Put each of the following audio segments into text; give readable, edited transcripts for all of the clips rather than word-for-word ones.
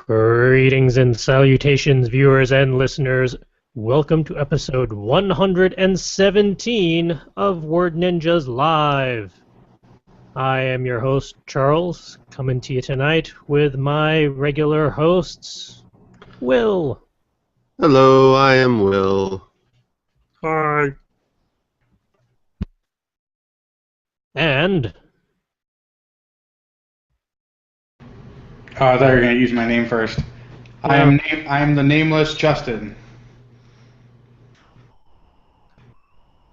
Greetings and salutations, viewers and listeners. Welcome to episode 117 of Word Ninjas Live. I am your host, Charles, coming to you tonight with my regular hosts, Will. Hello, I am Will. Hi. And Oh, I thought you were going to use my name first. I am the nameless Justin.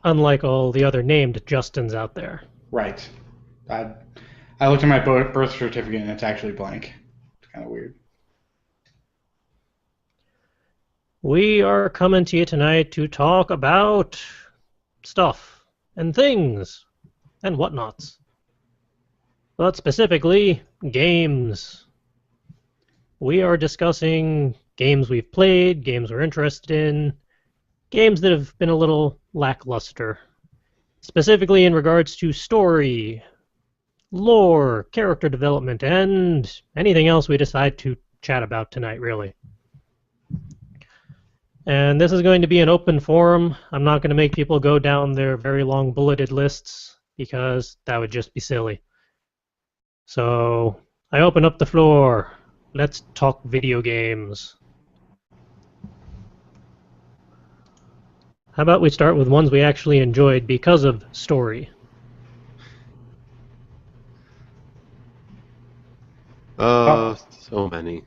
unlike all the other named Justins out there. Right. I looked at my birth certificate and it's actually blank. It's kind of weird. We are coming to you tonight to talk about stuff and things and whatnots. But specifically, games. We are discussing games we've played, games we're interested in, games that have been a little lackluster. Specifically in regards to story, lore, character development, and anything else we decide to chat about tonight, really. And this is going to be an open forum. I'm not going to make people go down their very long bulleted lists because that would just be silly. So I open up the floor. Let's talk video games. How about we start with ones we actually enjoyed because of story? So many.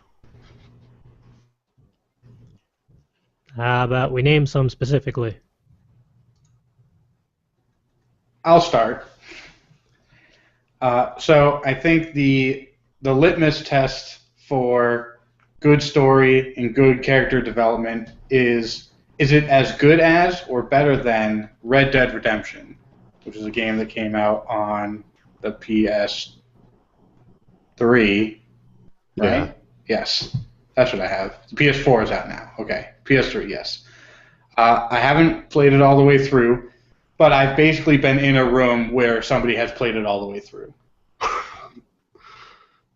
How about we name some specifically? I'll start. So I think the litmus test for good story and good character development is it as good as or better than Red Dead Redemption, which is a game that came out on the PS3, right? Yeah. Yes, that's what I have. The PS4 is out now. Okay, PS3, yes. I haven't played it all the way through, but I've basically been in a room where somebody has played it all the way through.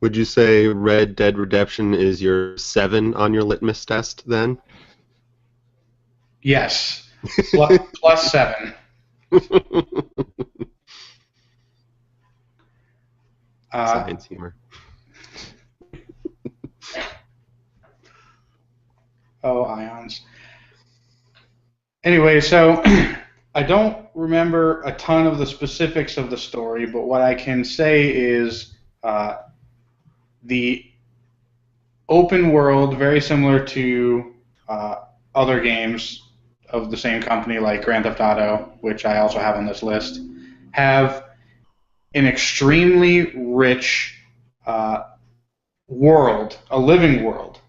Would you say Red Dead Redemption is your 7 on your litmus test, then? Yes, plus 7. Science humor. Oh, ions. Anyway, so I don't remember a ton of the specifics of the story, but what I can say is the open world, very similar to other games of the same company like Grand Theft Auto, which I also have on this list, have an extremely rich world, a living world.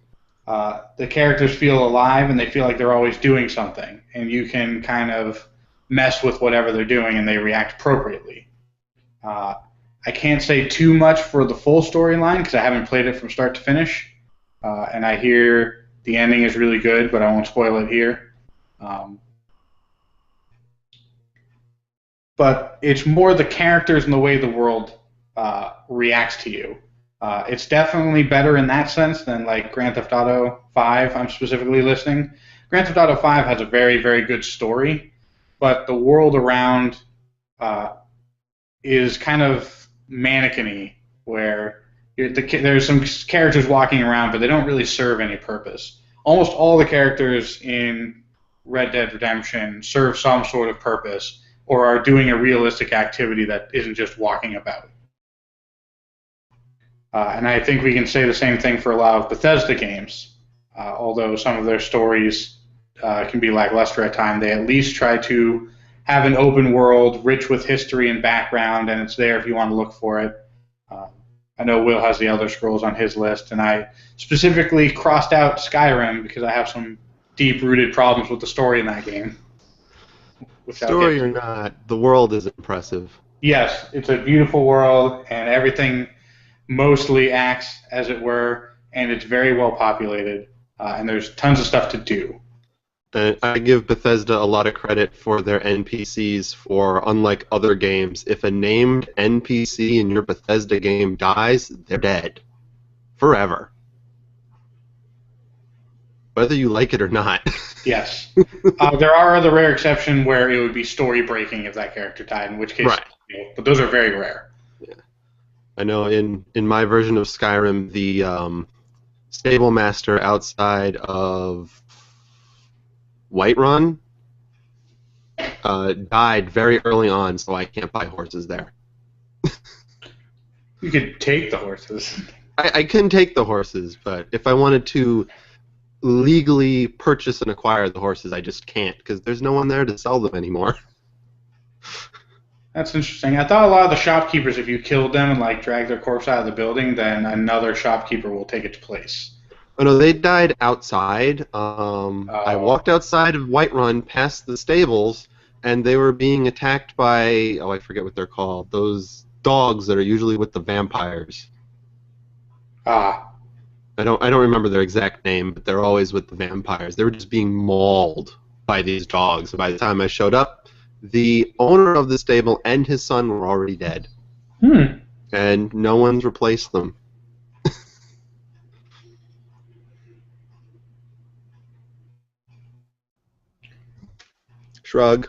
The characters feel alive and they feel like they're always doing something, and you can kind of mess with whatever they're doing and they react appropriately. I can't say too much for the full storyline because I haven't played it from start to finish, and I hear the ending is really good, but I won't spoil it here. But it's more the characters and the way the world reacts to you. It's definitely better in that sense than like Grand Theft Auto 5. I'm specifically listing. Grand Theft Auto 5 has a very, very good story, but the world around is kind of mannequin-y, where there's some characters walking around, but they don't really serve any purpose. Almost all the characters in Red Dead Redemption serve some sort of purpose or are doing a realistic activity that isn't just walking about. And I think we can say the same thing for a lot of Bethesda games. Although some of their stories can be lackluster at times, they at least try to have an open world rich with history and background, and it's there if you want to look for it. I know Will has the Elder Scrolls on his list, and I specifically crossed out Skyrim because I have some deep-rooted problems with the story in that game. Story or not, the world is impressive. Yes, it's a beautiful world, and everything mostly acts as it were, and it's very well populated, and there's tons of stuff to do. I give Bethesda a lot of credit for their NPCs, for unlike other games, if a named NPC in your Bethesda game dies, they're dead. Forever. whether you like it or not. Yes. There are the rare exception where it would be story breaking if that character died, in which case, Right. but those are very rare. Yeah. I know in my version of Skyrim, the stable master outside of Whiterun died very early on, so I can't buy horses there. You could take the horses. I can take the horses, but if I wanted to legally purchase and acquire the horses, I just can't, because there's no one there to sell them anymore. That's interesting. I thought a lot of the shopkeepers, if you killed them and like dragged their corpse out of the building, then another shopkeeper will take its place. Oh no, they died outside. I walked outside of Whiterun past the stables, and they were being attacked by, I forget what they're called, those dogs that are usually with the vampires. Ah. I don't remember their exact name, but they're always with the vampires. They were just being mauled by these dogs. And by the time I showed up, the owner of the stable and his son were already dead. And no one's replaced them. Shrug.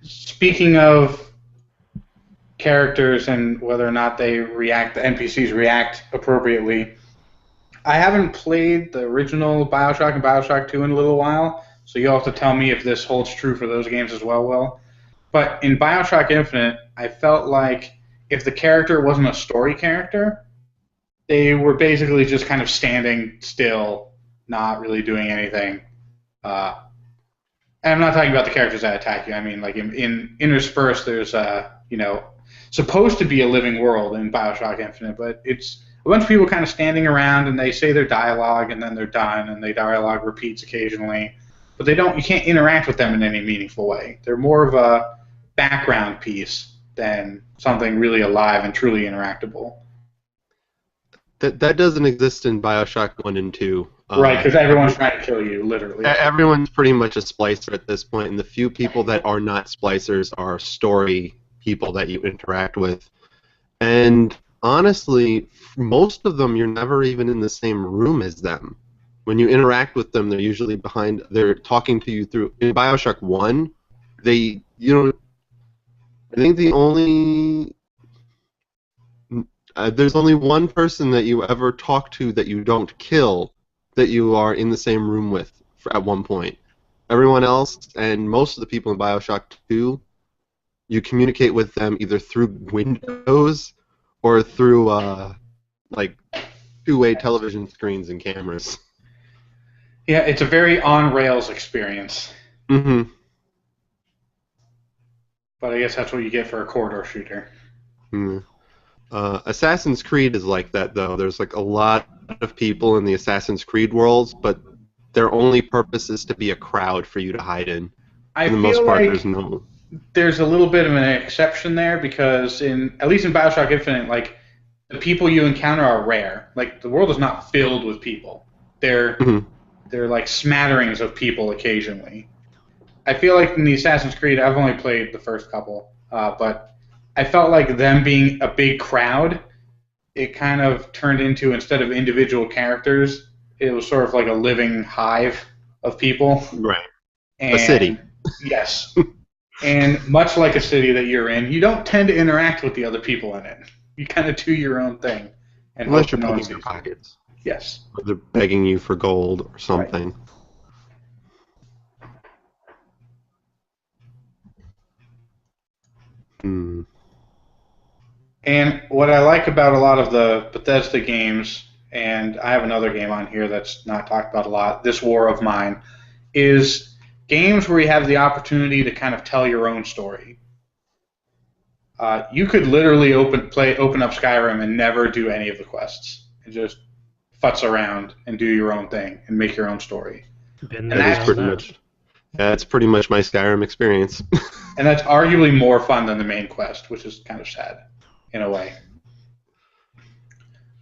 Speaking of characters and whether or not they react, the NPCs react appropriately, I haven't played the original Bioshock and Bioshock 2 in a little while, so you'll have to tell me if this holds true for those games as well, Will. But in Bioshock Infinite, I felt like if the character wasn't a story character, they were basically just kind of standing still, not really doing anything. And I'm not talking about the characters that attack you. I mean, like in interspersed, there's supposed to be a living world in Bioshock Infinite, but it's a bunch of people kind of standing around and they say their dialogue and then they're done, and their dialogue repeats occasionally, but they don't. You can't interact with them in any meaningful way. They're more of a background piece than something really alive and truly interactable. That doesn't exist in Bioshock 1 and 2. Right, because everyone's trying to kill you, literally. Everyone's pretty much a splicer at this point, and the few people that are not splicers are story people that you interact with. And honestly, most of them, you're never even in the same room as them. When you interact with them, they're usually they're talking to you through. In Bioshock 1, I think there's only one person that you ever talk to that you don't kill that you are in the same room with at one point. Everyone else, and most of the people in Bioshock 2, you communicate with them either through windows or through two-way television screens and cameras. Yeah, it's a very on-rails experience. Mm-hmm. But I guess that's what you get for a corridor shooter. Mm. Assassin's Creed is like that, though. There's like a lot of people in the Assassin's Creed worlds, but their only purpose is to be a crowd for you to hide in. I For the feel most part, like there's a little bit of an exception there because at least in Bioshock Infinite, like the people you encounter are rare. Like the world is not filled with people. They're like smatterings of people occasionally. I feel like in the Assassin's Creed, I've only played the first couple, but I felt like them being a big crowd, it kind of turned into, instead of individual characters, it was sort of like a living hive of people. Right. And, a city. Yes. And much like a city that you're in, you don't tend to interact with the other people in it. You kind of do your own thing. And Unless you're picking your pockets. Yes. Or they're begging you for gold or something. Right. And what I like about a lot of the Bethesda games, and I have another game on here that's not talked about a lot, This War of Mine, is games where you have the opportunity to kind of tell your own story. You could literally open up Skyrim and never do any of the quests, and just futz around and do your own thing and make your own story. That's pretty much my Skyrim experience. And that's arguably more fun than the main quest, which is kind of sad in a way.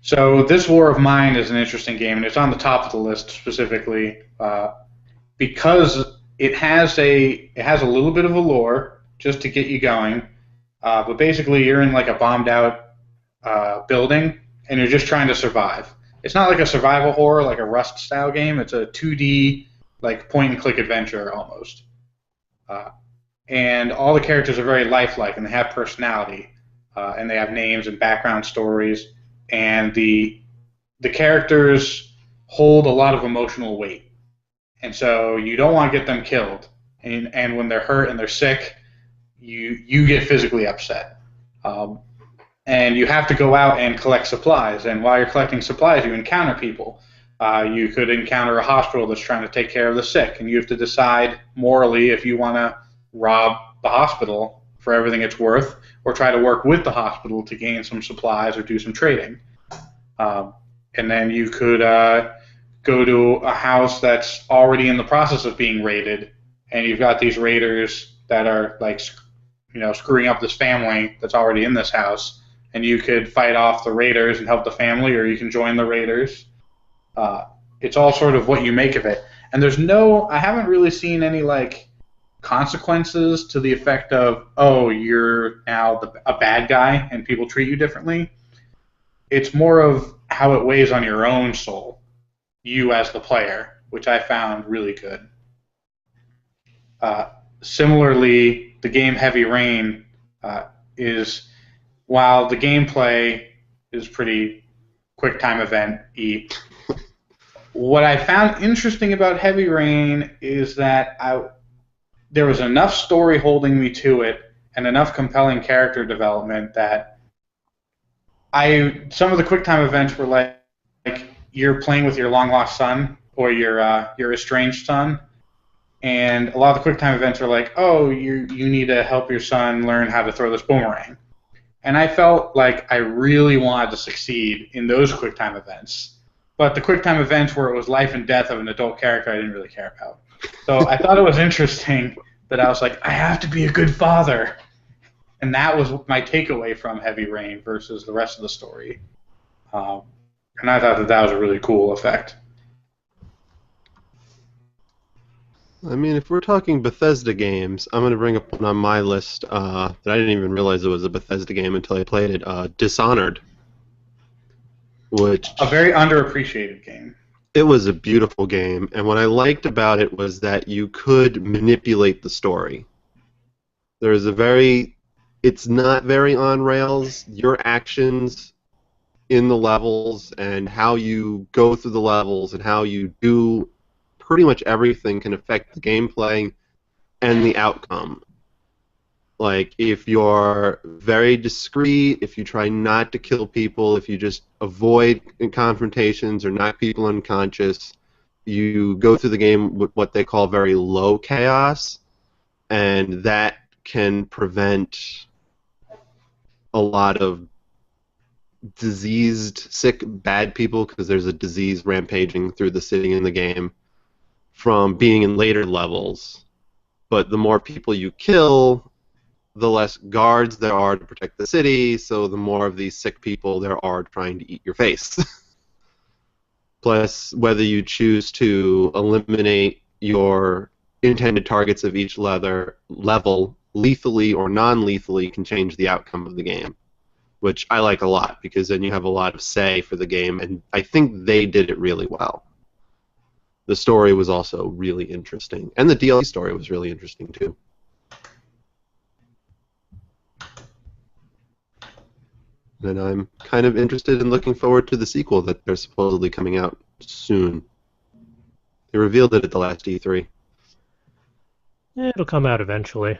So This War of Mine is an interesting game, and it's on the top of the list specifically because it has a little bit of a lore just to get you going. But basically, you're in like a bombed out building, and you're just trying to survive. it's not like a survival horror like a Rust style game. It's a 2D like point and click adventure almost. Uh, and all the characters are very lifelike and they have personality, and they have names and background stories, and the characters hold a lot of emotional weight, and so you don't want to get them killed, and when they're hurt and they're sick, you get physically upset. Um, and you have to go out and collect supplies. And while you're collecting supplies, you encounter people. You could encounter a hospital that's trying to take care of the sick, and you have to decide morally if you want to rob the hospital for everything it's worth, or try to work with the hospital to gain some supplies or do some trading. Um, and then you could go to a house that's already in the process of being raided, and you've got these raiders that are like, screwing up this family that's already in this house, and you could fight off the raiders and help the family, or you can join the raiders. It's all sort of what you make of it. And I haven't really seen any like consequences to the effect of, oh, you're now a bad guy and people treat you differently. It's more of how it weighs on your own soul, you as the player, which I found really good. Similarly, the game Heavy Rain is, while the gameplay is pretty quick time event-y, what I found interesting about Heavy Rain is that there was enough story holding me to it and enough compelling character development that some of the quick time events were like you're playing with your long lost son or your estranged son, and a lot of the quick time events are like, oh, you need to help your son learn how to throw this boomerang. And I felt like I really wanted to succeed in those quick time events. But the quick time events where it was life and death of an adult character, I didn't really care about. So I thought it was interesting that I was like, I have to be a good father. And that was my takeaway from Heavy Rain versus the rest of the story. And I thought that was a really cool effect. I mean, if we're talking Bethesda games, I'm going to bring up one on my list that I didn't even realize it was a Bethesda game until I played it, Dishonored. Which, a very underappreciated game. It was a beautiful game, and what I liked about it was that you could manipulate the story. It's not very on rails. Your actions in the levels and how you go through the levels and how you do pretty much everything can affect the gameplay and the outcome. Like, if you're very discreet, if you try not to kill people, if you just avoid confrontations or knock people unconscious, you go through the game with what they call very low chaos, and that can prevent a lot of diseased, sick, bad people, because there's a disease rampaging through the city in the game, from being in later levels. But the more people you kill, the less guards there are to protect the city, so the more of these sick people there are trying to eat your face. Plus, whether you choose to eliminate your intended targets of each level lethally or non-lethally can change the outcome of the game, which I like a lot, because then you have a lot of say for the game, and I think they did it really well. The story was also really interesting, and the DLC story was really interesting too. And I'm kind of interested in looking forward to the sequel that they're supposedly coming out soon. They revealed it at the last E3. It'll come out eventually.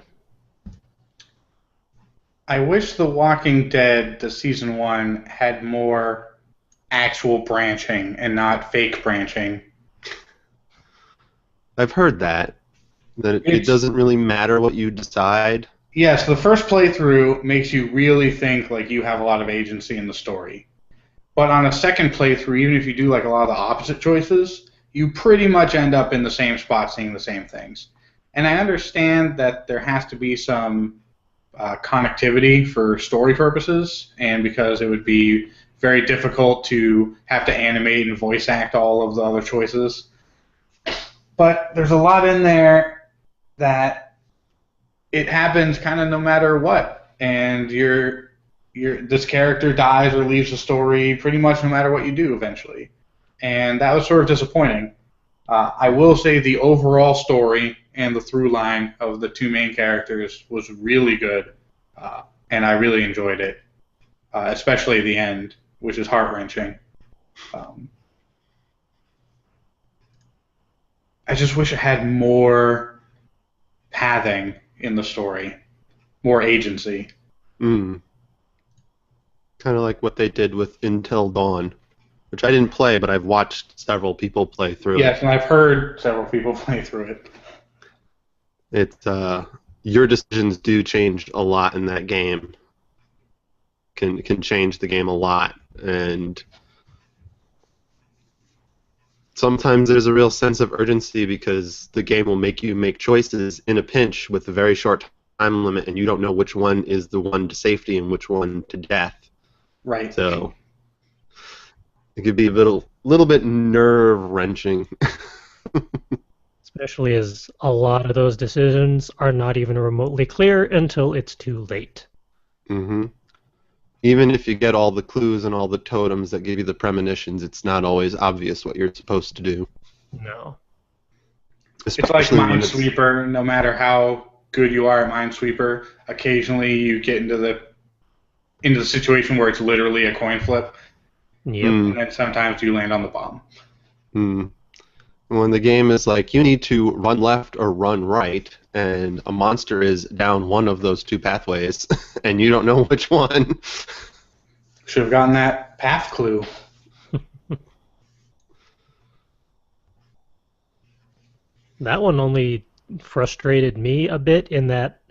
I wish The Walking Dead, the season 1, had more actual branching and not fake branching. I've heard that it doesn't really matter what you decide. Yes, the first playthrough makes you really think like you have a lot of agency in the story. But on a second playthrough, even if you do like a lot of the opposite choices, you pretty much end up in the same spot seeing the same things. And I understand that there has to be some connectivity for story purposes, and because it would be very difficult to have to animate and voice act all of the other choices. But there's a lot in there that it happens kind of no matter what, and you're this character dies or leaves the story pretty much no matter what you do eventually. And that was sort of disappointing. I will say the overall story and the through line of the two main characters was really good, and I really enjoyed it, especially the end, which is heart-wrenching. I just wish it had more pathing in the story, more agency. Kind of like what they did with Until Dawn, which I didn't play, but I've watched several people play through Yes, it. and I've heard several people play through it. It's your decisions do change a lot in that game. Can change the game a lot, and sometimes there's a real sense of urgency because the game will make you make choices in a pinch with a very short time limit, and you don't know which one is the one to safety and which one to death. Right. So it could be a little bit nerve-wrenching. Especially as a lot of those decisions are not even remotely clear until it's too late. Mm-hmm. Even if you get all the clues and all the totems that give you the premonitions, it's not always obvious what you're supposed to do. No. It's like Minesweeper. No matter how good you are at Minesweeper, occasionally you get into the situation where it's literally a coin flip. Yep. And then sometimes you land on the bomb. When the game is like, you need to run left or run right, and a monster is down one of those two pathways, and you don't know which one. Should have gotten that path clue. That one only frustrated me a bit in that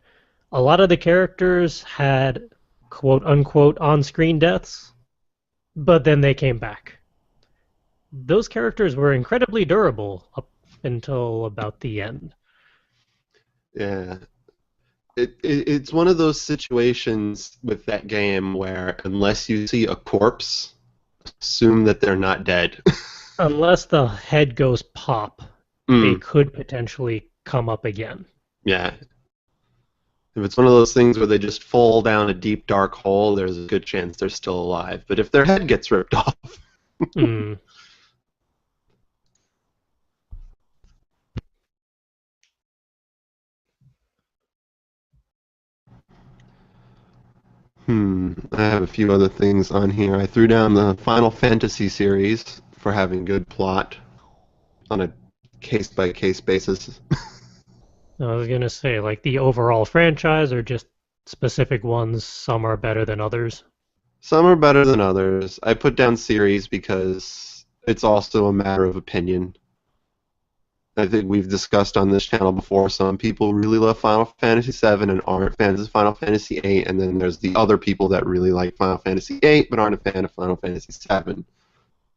a lot of the characters had quote-unquote on-screen deaths, but then they came back. Those characters were incredibly durable up until about the end. Yeah. It's one of those situations with that game where unless you see a corpse, assume that they're not dead. Unless the head goes pop, they could potentially come up again. Yeah. If it's one of those things where they just fall down a deep, dark hole, there's a good chance they're still alive. But if their head gets ripped off... I have a few other things on here. I threw down the Final Fantasy series for having good plot on a case-by-case basis. I was going to say, like the overall franchise or just specific ones, some are better than others? Some are better than others. I put down series because it's also a matter of opinion. I think we've discussed on this channel before, some people really love Final Fantasy VII and aren't fans of Final Fantasy VIII, and then there's the other people that really like Final Fantasy VIII but aren't a fan of Final Fantasy VII,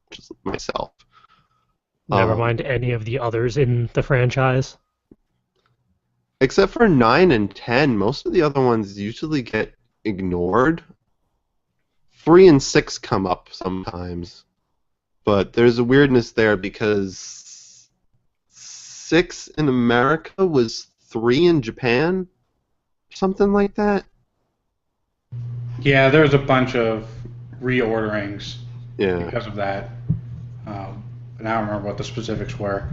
which is myself. Never mind any of the others in the franchise. Except for 9 and 10, most of the other ones usually get ignored. 3 and 6 come up sometimes, but there's a weirdness there because 6 in America was 3 in Japan, something like that. Yeah, there's a bunch of reorderings Yeah, because of that. And I don't remember what the specifics were.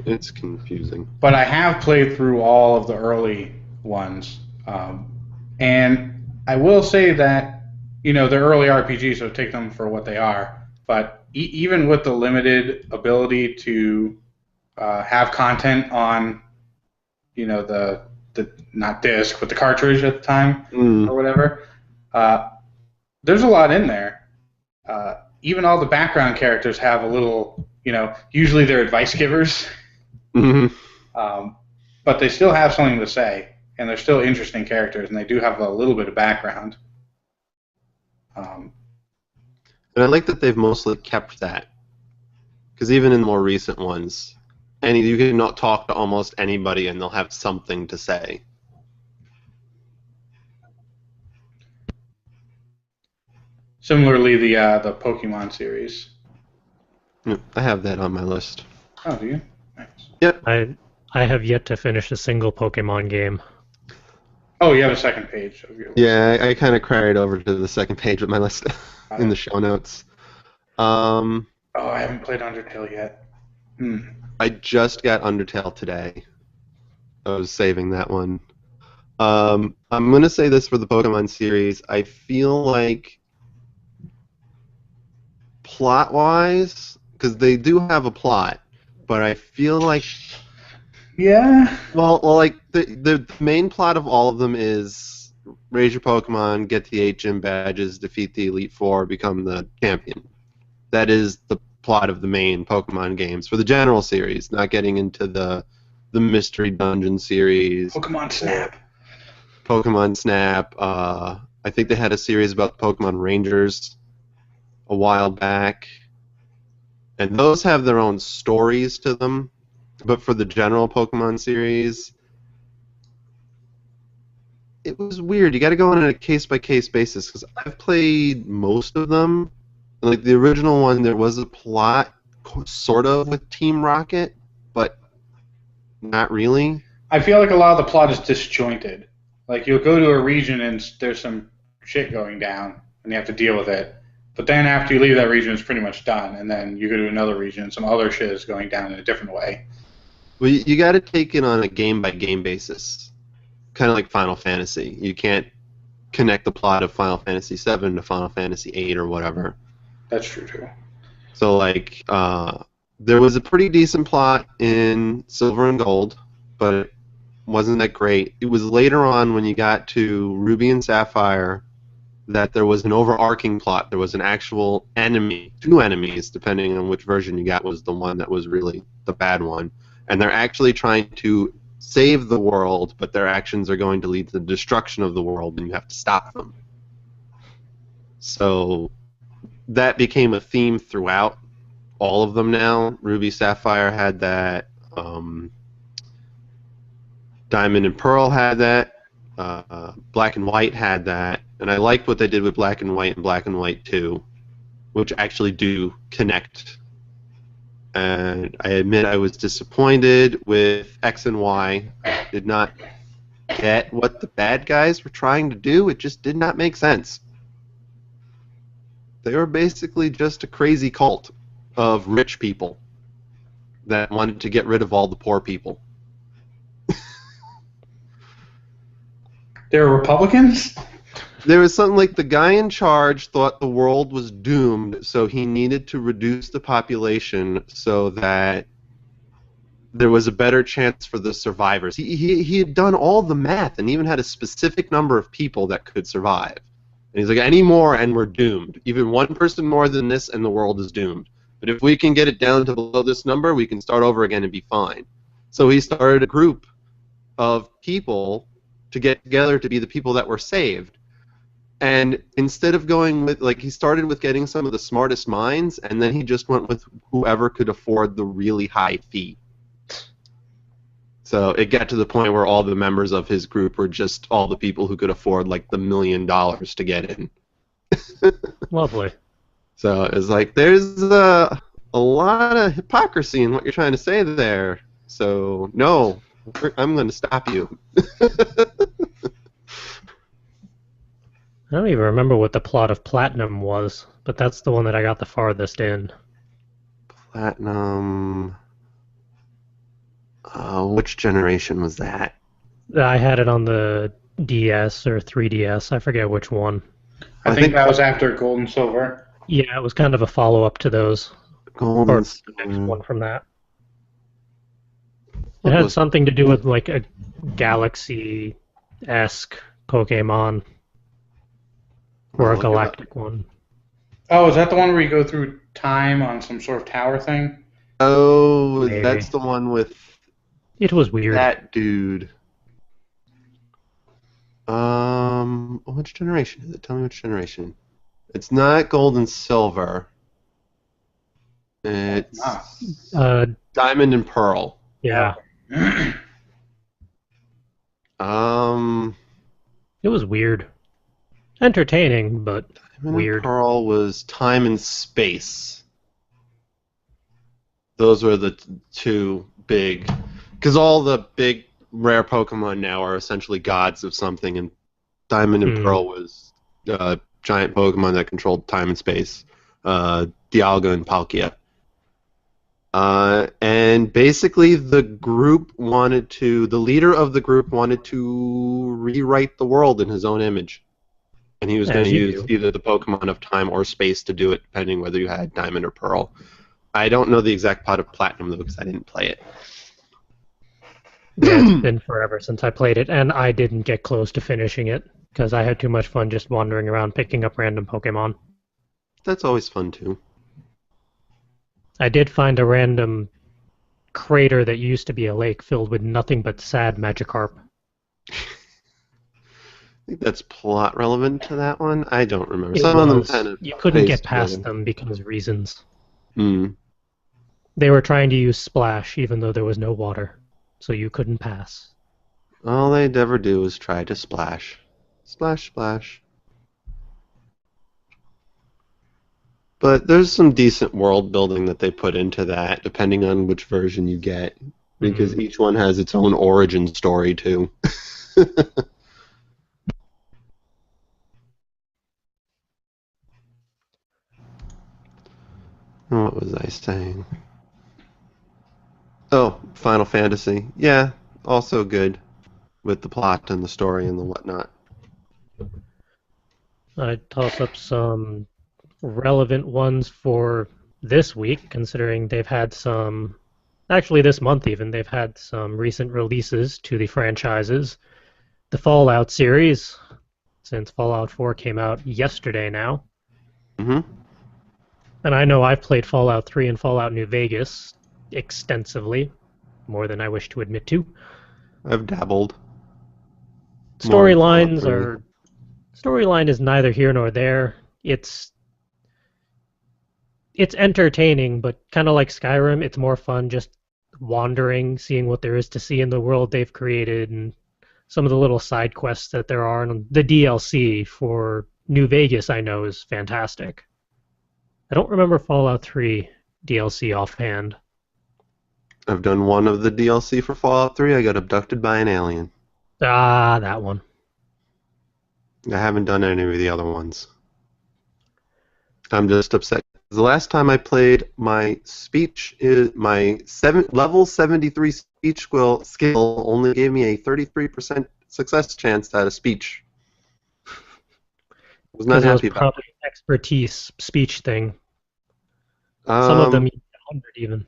it's confusing. But I have played through all of the early ones, and I will say that they're early RPGs, so take them for what they are. But even with the limited ability to have content on, the not disc, but the cartridge at the time or whatever, there's a lot in there. Even all the background characters have a little, usually they're advice givers. But they still have something to say, and they're still interesting characters, and they do have a little bit of background. And I like that they've mostly kept that, because even in the more recent ones, you can not talk to almost anybody, and they'll have something to say. Similarly, the Pokemon series. I have that on my list. Oh, do you? Nice. Yep. I have yet to finish a single Pokemon game. Oh, you have a second page of your list. Yeah, I kind of carried over to the second page with my list in the show notes. Oh, I haven't played Undertale yet. I just got Undertale today. I was saving that one. I'm going to say this for the Pokemon series. I feel like plot-wise, because they do have a plot, but I feel like... Yeah? Well, like, the main plot of all of them is raise your Pokemon, get the 8 gym badges, defeat the Elite Four, become the champion. That is the plot of the main Pokemon games for the general series, not getting into the Mystery Dungeon series. Pokemon Snap. Pokemon Snap. I think they had a series about the Pokemon Rangers a while back. And those have their own stories to them. But for the general Pokemon series, it was weird. You got to go on a case-by-case basis, because I've played most of them. Like the original one, there was a plot, sort of, with Team Rocket, but not really. I feel like a lot of the plot is disjointed. Like, you'll go to a region and there's some shit going down, and you have to deal with it. But then after you leave that region, it's pretty much done, and then you go to another region, and some other shit is going down in a different way. Well, you got to take it on a game-by-game basis, kind of like Final Fantasy. You can't connect the plot of Final Fantasy VII to Final Fantasy VIII or whatever. That's true, too. So, like, there was a pretty decent plot in Silver and Gold, but it wasn't that great. It was later on when you got to Ruby and Sapphire that there was an overarching plot. There was an actual enemy, 2 enemies, depending on which version you got, was the one that was really the bad one. And they're actually trying to save the world, but their actions are going to lead to the destruction of the world, and you have to stop them. So that became a theme throughout all of them now. Ruby, Sapphire had that. Diamond and Pearl had that. Black and White had that. And I liked what they did with Black and White and Black and White 2, which actually do connect. And I admit I was disappointed with X and Y. I did not get what the bad guys were trying to do. It just did not make sense. They were basically just a crazy cult of rich people that wanted to get rid of all the poor people. They're Republicans? There was something like the guy in charge thought the world was doomed, so he needed to reduce the population so that there was a better chance for the survivors. He had done all the math and even had a specific number of people that could survive. And he's like, any more and we're doomed. Even one person more than this and the world is doomed. But if we can get it down to below this number, we can start over again and be fine. So he started a group of people to get together to be the people that were saved. And instead of going with, like, he started with getting some of the smartest minds, and then he just went with whoever could afford the really high fee. So it got to the point where all the members of his group were just all the people who could afford, like, the $1 million to get in. Lovely. So it's like, there's a lot of hypocrisy in what you're trying to say there. So, no, I'm going to stop you. I don't even remember what the plot of Platinum was, but that's the one that I got the farthest in. Platinum... which generation was that? I had it on the DS or 3DS, I forget which one. I think that was after Gold and Silver. Yeah, it was kind of a follow-up to those. Gold Or and the next Silver. one from that. It had something to do with, like, a Galaxy-esque Pokemon. Or a galactic one. Oh, is that the one where you go through time on some sort of tower thing? Oh, Maybe. that's the one with It was weird. that dude. Which generation is it? Tell me which generation. It's not Gold and Silver. It's Diamond and Pearl. Yeah. It was weird. Entertaining, but Diamond weird. and Pearl was Time and Space. Those were the two big, because all the big rare Pokemon now are essentially gods of something, and Diamond and Pearl was giant Pokemon that controlled time and space, Dialga and Palkia. And basically, the leader of the group wanted to rewrite the world in his own image. And he was going to use either the Pokemon of time or space to do it, depending whether you had Diamond or Pearl. I don't know the exact pot of Platinum, though, because I didn't play it. Yeah, it's been forever since I played it, and I didn't get close to finishing it, because I had too much fun just wandering around picking up random Pokemon. That's always fun, too. I did find a random crater that used to be a lake filled with nothing but sad Magikarp. I think that's plot relevant to that one. I don't remember. Some of them kind of you couldn't get past them because of reasons. Hmm. They were trying to use Splash even though there was no water, so you couldn't pass. All they'd ever do is try to splash. Splash, splash. But there's some decent world building that they put into that, depending on which version you get, because each one has its own origin story, too. What was I saying? Oh, Final Fantasy. Yeah, also good with the plot and the story and the whatnot. I'd toss up some relevant ones for this week, considering they've had some, actually this month even, they've had some recent releases to the franchises. The Fallout series, since Fallout 4 came out yesterday now. Mm-hmm. And I know I've played Fallout 3 and Fallout New Vegas extensively, more than I wish to admit to. I've dabbled. Storyline is neither here nor there. It's entertaining, but kind of like Skyrim, it's more fun just wandering, seeing what there is to see in the world they've created, and some of the little side quests that there are. And the DLC for New Vegas, I know, is fantastic. I don't remember Fallout 3 DLC offhand. I've done one of the DLC for Fallout 3. I got abducted by an alien. Ah, that one. I haven't done any of the other ones. I'm just upset. The last time I played, my level 73 speech skill only gave me a 33% success chance at a speech. I was not happy about probably an expertise speech thing. Some of them 100 even.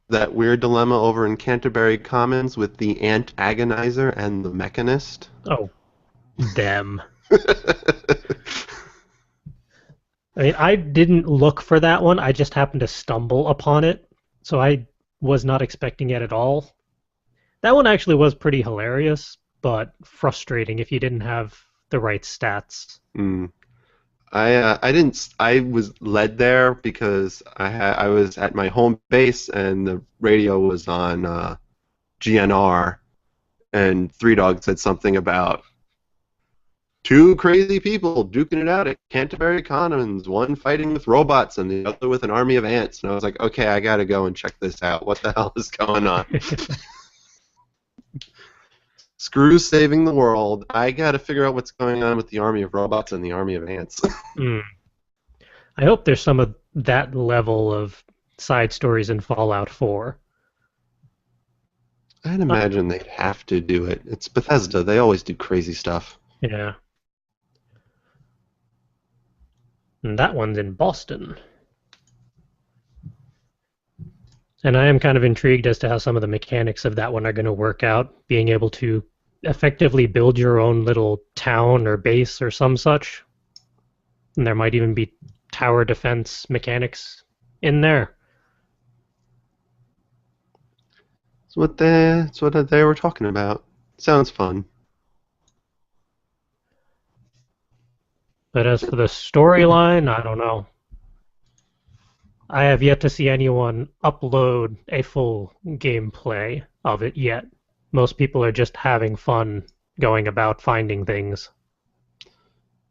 That weird dilemma over in Canterbury Commons with the Ant-Agonizer and the Mechanist. Oh, them. I mean, I didn't look for that one. I just happened to stumble upon it, so I was not expecting it at all. That one actually was pretty hilarious, but frustrating if you didn't have the right stats. I was led there because I was at my home base and the radio was on GNR, and Three Dog said something about two crazy people duking it out at Canterbury Commons, one fighting with robots and the other with an army of ants. And I was like, okay, I gotta go and check this out. What the hell is going on? Screw saving the world. I gotta figure out what's going on with the army of robots and the army of ants. I hope there's some of that level of side stories in Fallout 4. I'd imagine they'd have to do it. It's Bethesda. They always do crazy stuff. Yeah. And that one's in Boston. And I am kind of intrigued as to how some of the mechanics of that one are going to work out, being able to effectively build your own little town or base or some such. And there might even be tower defense mechanics in there. That's what they were talking about. Sounds fun. But as for the storyline, I don't know. I have yet to see anyone upload a full gameplay of it yet. Most people are just having fun going about finding things.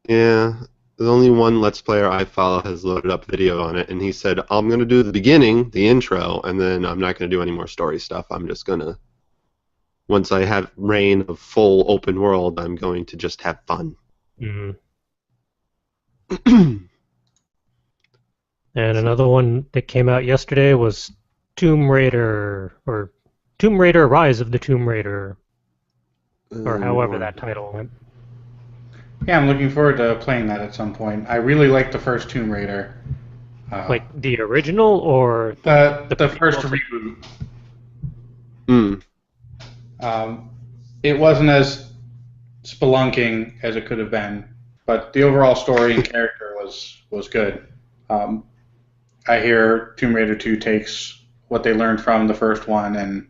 Yeah, The only one Let's Player I follow has loaded up video on it, and he said, I'm going to do the beginning, the intro, and then I'm not going to do any more story stuff. I'm just going to, once I have reign of full open world, I'm going to just have fun. Mm-hmm. And another one that came out yesterday was Tomb Raider, or Tomb Raider Rise of the Tomb Raider, or however that title went. Yeah, I'm looking forward to playing that at some point. I really like the first Tomb Raider. Like the original, or the first reboot. It wasn't as spelunking as it could have been, but the overall story and character was good. I hear Tomb Raider 2 takes what they learned from the first one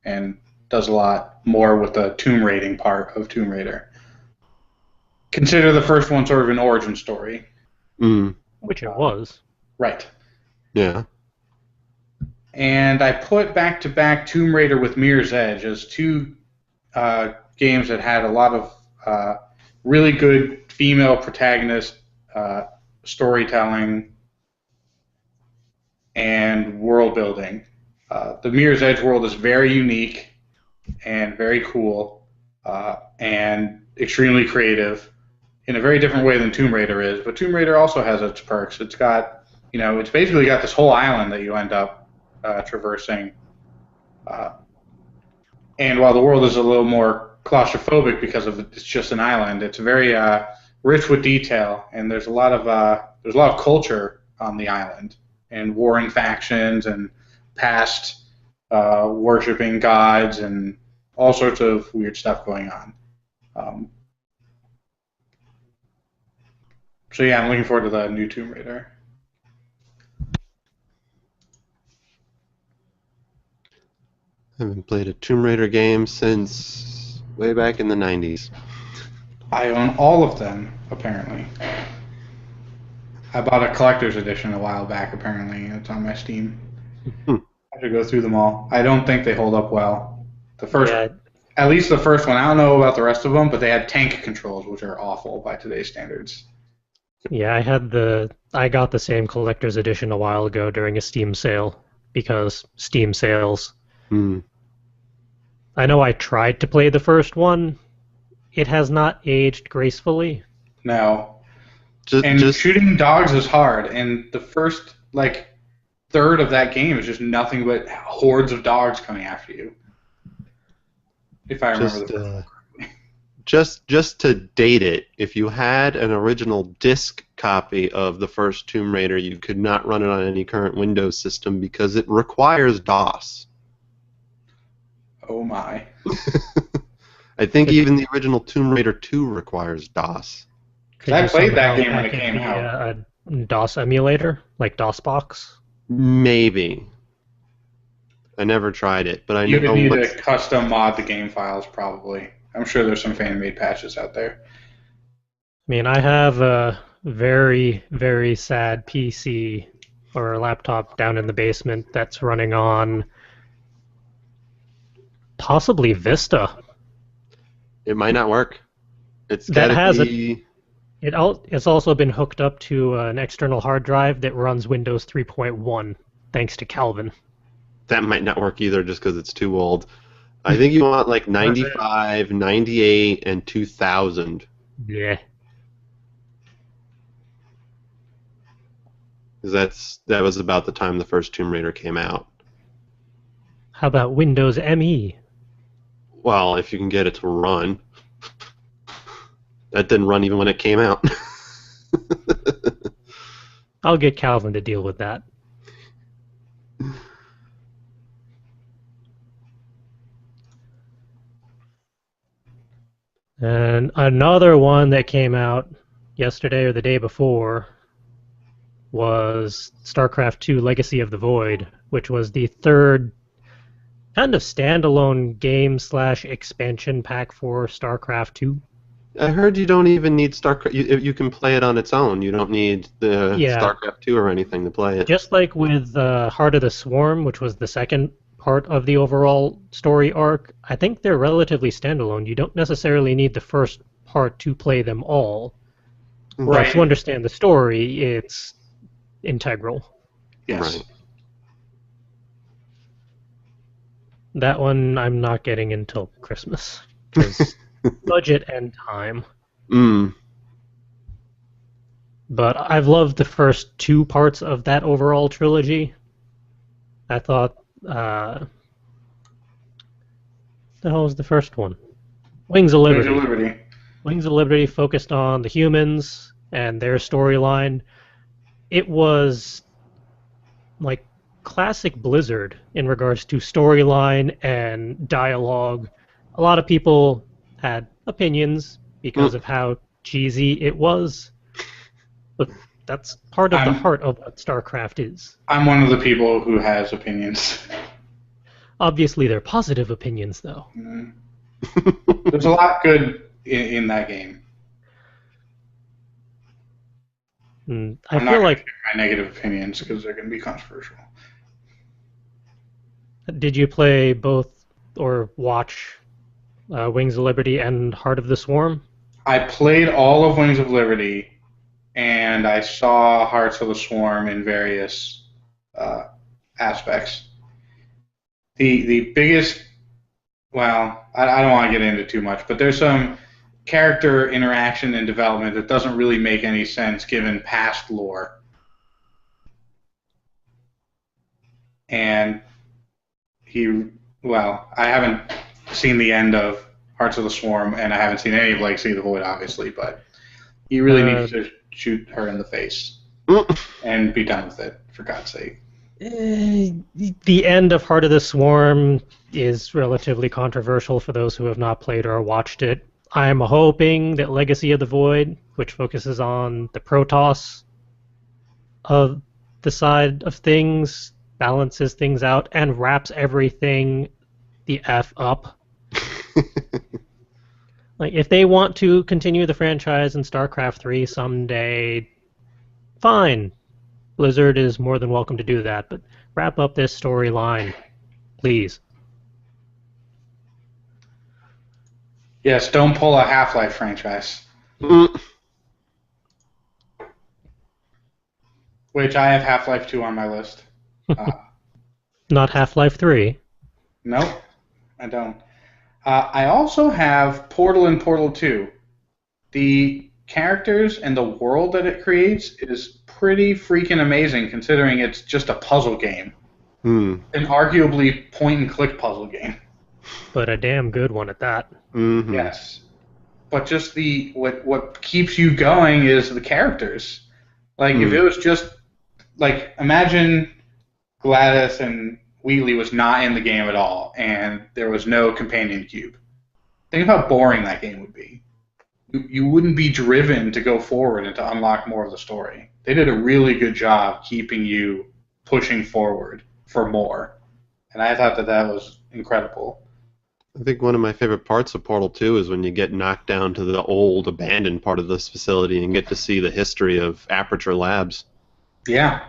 and does a lot more with the tomb raiding part of Tomb Raider. Consider the first one sort of an origin story. Which it was. Right. Yeah. And I put back-to-back Tomb Raider with Mirror's Edge as two games that had a lot of really good female protagonist storytelling and world building. The Mirror's Edge world is very unique and very cool and extremely creative in a very different way than Tomb Raider is. But Tomb Raider also has its perks. It's got, it's basically got this whole island that you end up traversing. And while the world is a little more claustrophobic because of it's just an island, it's very rich with detail, and there's a lot of culture on the island, and warring factions and past worshiping gods and all sorts of weird stuff going on. So yeah, I'm looking forward to the new Tomb Raider. I haven't played a Tomb Raider game since way back in the 90s. I own all of them, apparently. I bought a collector's edition a while back, apparently. It's on my Steam. I have to go through them all. I don't think they hold up well. At least the first one. I don't know about the rest of them, but they had tank controls, which are awful by today's standards. Yeah, I got the same collector's edition a while ago during a Steam sale, because Steam sales. I know I tried to play the first one. It has not aged gracefully. No. Shooting dogs is hard, and the first, third of that game is just nothing but hordes of dogs coming after you. If I remember Just to date it, if you had an original disc copy of the first Tomb Raider, you could not run it on any current Windows system because it requires DOS. Oh my. I think even the original Tomb Raider 2 requires DOS. I played that game when it came out. A DOS emulator, like DOSBox? Maybe. I never tried it, but I know you would need to custom mod the game files, probably. I'm sure there's some fan-made patches out there. I mean, I have a very, very sad PC or a laptop down in the basement that's running on possibly Vista. It might not work. It's also been hooked up to an external hard drive that runs Windows 3.1, thanks to Calvin. That might not work either just because it's too old. I think you want 95, 98, and 2000. Yeah. Because that was about the time the first Tomb Raider came out. How about Windows ME? Well, if you can get it to run. That didn't run even when it came out. I'll get Calvin to deal with that. And another one that came out yesterday or the day before was StarCraft II Legacy of the Void, which was the third kind of standalone game / expansion pack for StarCraft II. I heard you don't even need StarCraft. You can play it on its own. You don't need the StarCraft 2 or anything to play it. Just like with Heart of the Swarm, which was the second part of the overall story arc, I think they're relatively standalone. You don't necessarily need the first part to play them all. But to Right. understand the story, it's integral. Yes. Right. That one I'm not getting until Christmas because budget and time. Mm. But I've loved the first two parts of that overall trilogy. I thought, the hell was the first one? Wings of Wings of Liberty. Liberty. Wings of Liberty focused on the humans and their storyline. It was like classic Blizzard in regards to storyline and dialogue. A lot of people had opinions because Mm. of how cheesy it was, but that's part of the I'm heart of what StarCraft is. I'm one of the people who has opinions. Obviously, they're positive opinions, though. Mm. There's a lot good in that game. And I I'm not feel going to like, share my negative opinions because they're going to be controversial. did you play both or watch Wings of Liberty and Heart of the Swarm? I played all of Wings of Liberty, and I saw Hearts of the Swarm in various uh, aspects. The biggest, well, I don't want to get into too much, but there's some character interaction and development that doesn't really make any sense given past lore. And I haven't seen the end of Hearts of the Swarm, and I haven't seen any of Legacy of the Void, obviously, but he really needs to shoot her in the face and be done with it, for God's sake. The end of Heart of the Swarm is relatively controversial for those who have not played or watched it. I'm hoping that Legacy of the Void, which focuses on the Protoss of the side of things, balances things out, and wraps everything the F up. Like, if they want to continue the franchise in StarCraft 3 someday, fine. Blizzard is more than welcome to do that, but wrap up this storyline, please. Yes, don't pull a Half-Life franchise, Mm. which I have Half-Life 2 on my list. Not Half-Life 3. Nope, I don't. I also have Portal and Portal 2. The characters and the world that it creates is pretty freaking amazing considering it's just a puzzle game. Mm. An arguably point-and-click puzzle game. But a damn good one at that. Mm-hmm. Yes. But just what keeps you going is the characters. Like, if it was just, like, imagine Gladys and Wheatley was not in the game at all, and there was no companion cube. Think of how boring that game would be. You wouldn't be driven to go forward and to unlock more of the story. They did a really good job keeping you pushing forward for more, and I thought that was incredible. I think one of my favorite parts of Portal 2 is when you get knocked down to the old, abandoned part of this facility and get to see the history of Aperture Labs. Yeah.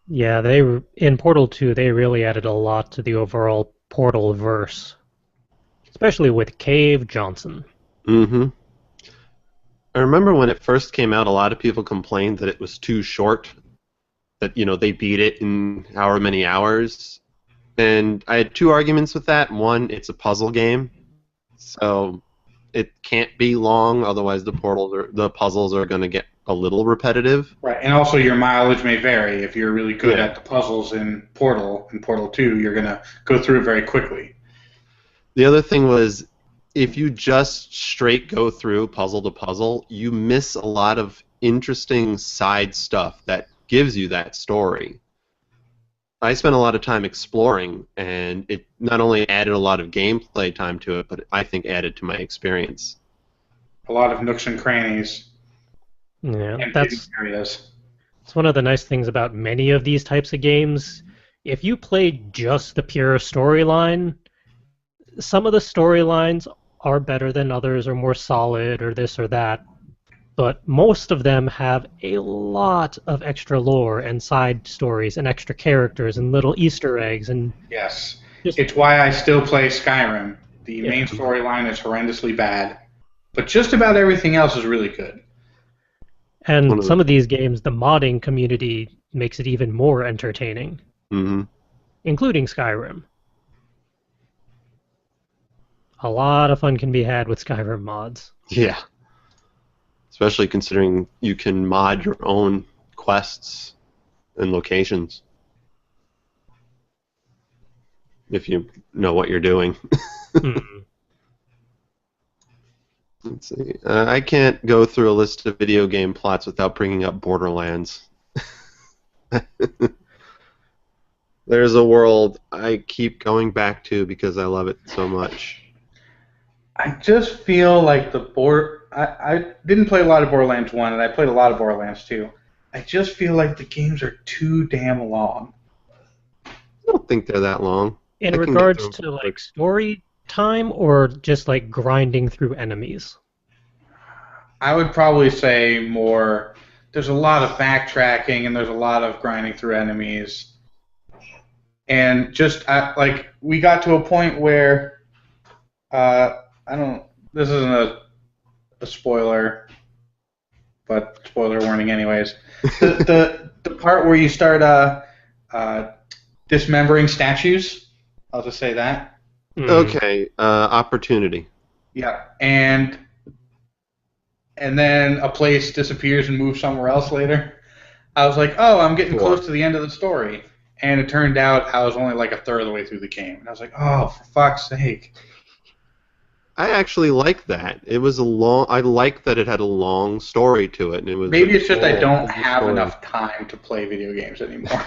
Yeah, in Portal 2, they really added a lot to the overall Portal verse. Especially with Cave Johnson. Mm-hmm. I remember when it first came out, a lot of people complained that it was too short, that, they beat it in however many hours. And I had two arguments with that. One, it's a puzzle game, so it can't be long, otherwise the puzzles are going to get a little repetitive. Right, and also your mileage may vary. If you're really good at the puzzles in Portal 2, you're going to go through it very quickly. The other thing was, if you just straight go through puzzle to puzzle, you miss a lot of interesting side stuff that gives you that story. I spent a lot of time exploring, and it not only added a lot of gameplay time to it, but I think added to my experience. A lot of nooks and crannies. Yeah, And that's areas. It's one of the nice things about many of these types of games. If you play just the pure storyline, some of the storylines are better than others or more solid or this or that, but most of them have a lot of extra lore and side stories and extra characters and little Easter eggs and Yes. It's why I still play Skyrim. The Yeah. main storyline is horrendously bad, But just about everything else is really good. And some of these games, the modding community makes it even more entertaining, including Skyrim. A lot of fun can be had with Skyrim mods. Yeah. Especially considering you can mod your own quests and locations. If you know what you're doing. Let's see. I can't go through a list of video game plots without bringing up Borderlands. There's a world I keep going back to because I love it so much. I just feel like I didn't play a lot of Borderlands 1, and I played a lot of Borderlands 2. I just feel like the games are too damn long. I don't think they're that long. In regards to like story time or just like grinding through enemies? I would probably say more. There's a lot of backtracking and there's a lot of grinding through enemies. And just like we got to a point where this isn't a spoiler, but spoiler warning anyways. The part where you start dismembering statues. I'll just say that. Okay, opportunity. Yeah, and then a place disappears and moves somewhere else later. I was like, oh, I'm getting close to the end of the story. And it turned out I was only like a third of the way through the game. And I was like, oh, for fuck's sake. I actually like that. It was I like that it had a long story to it. And it was maybe it's just I don't have enough time to play video games anymore.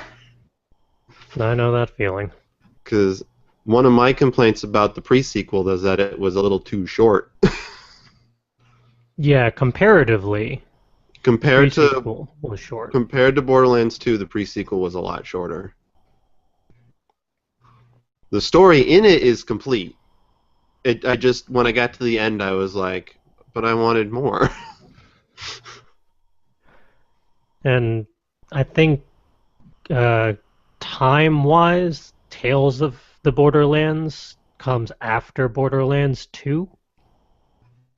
I know that feeling. Because one of my complaints about the pre-sequel is that it was a little too short. Yeah, comparatively. Compared was short. Compared to Borderlands 2, the pre-sequel was a lot shorter. The story in it is complete. When I got to the end, I was like, but I wanted more. And I think time-wise, Tales of the Borderlands comes after Borderlands 2.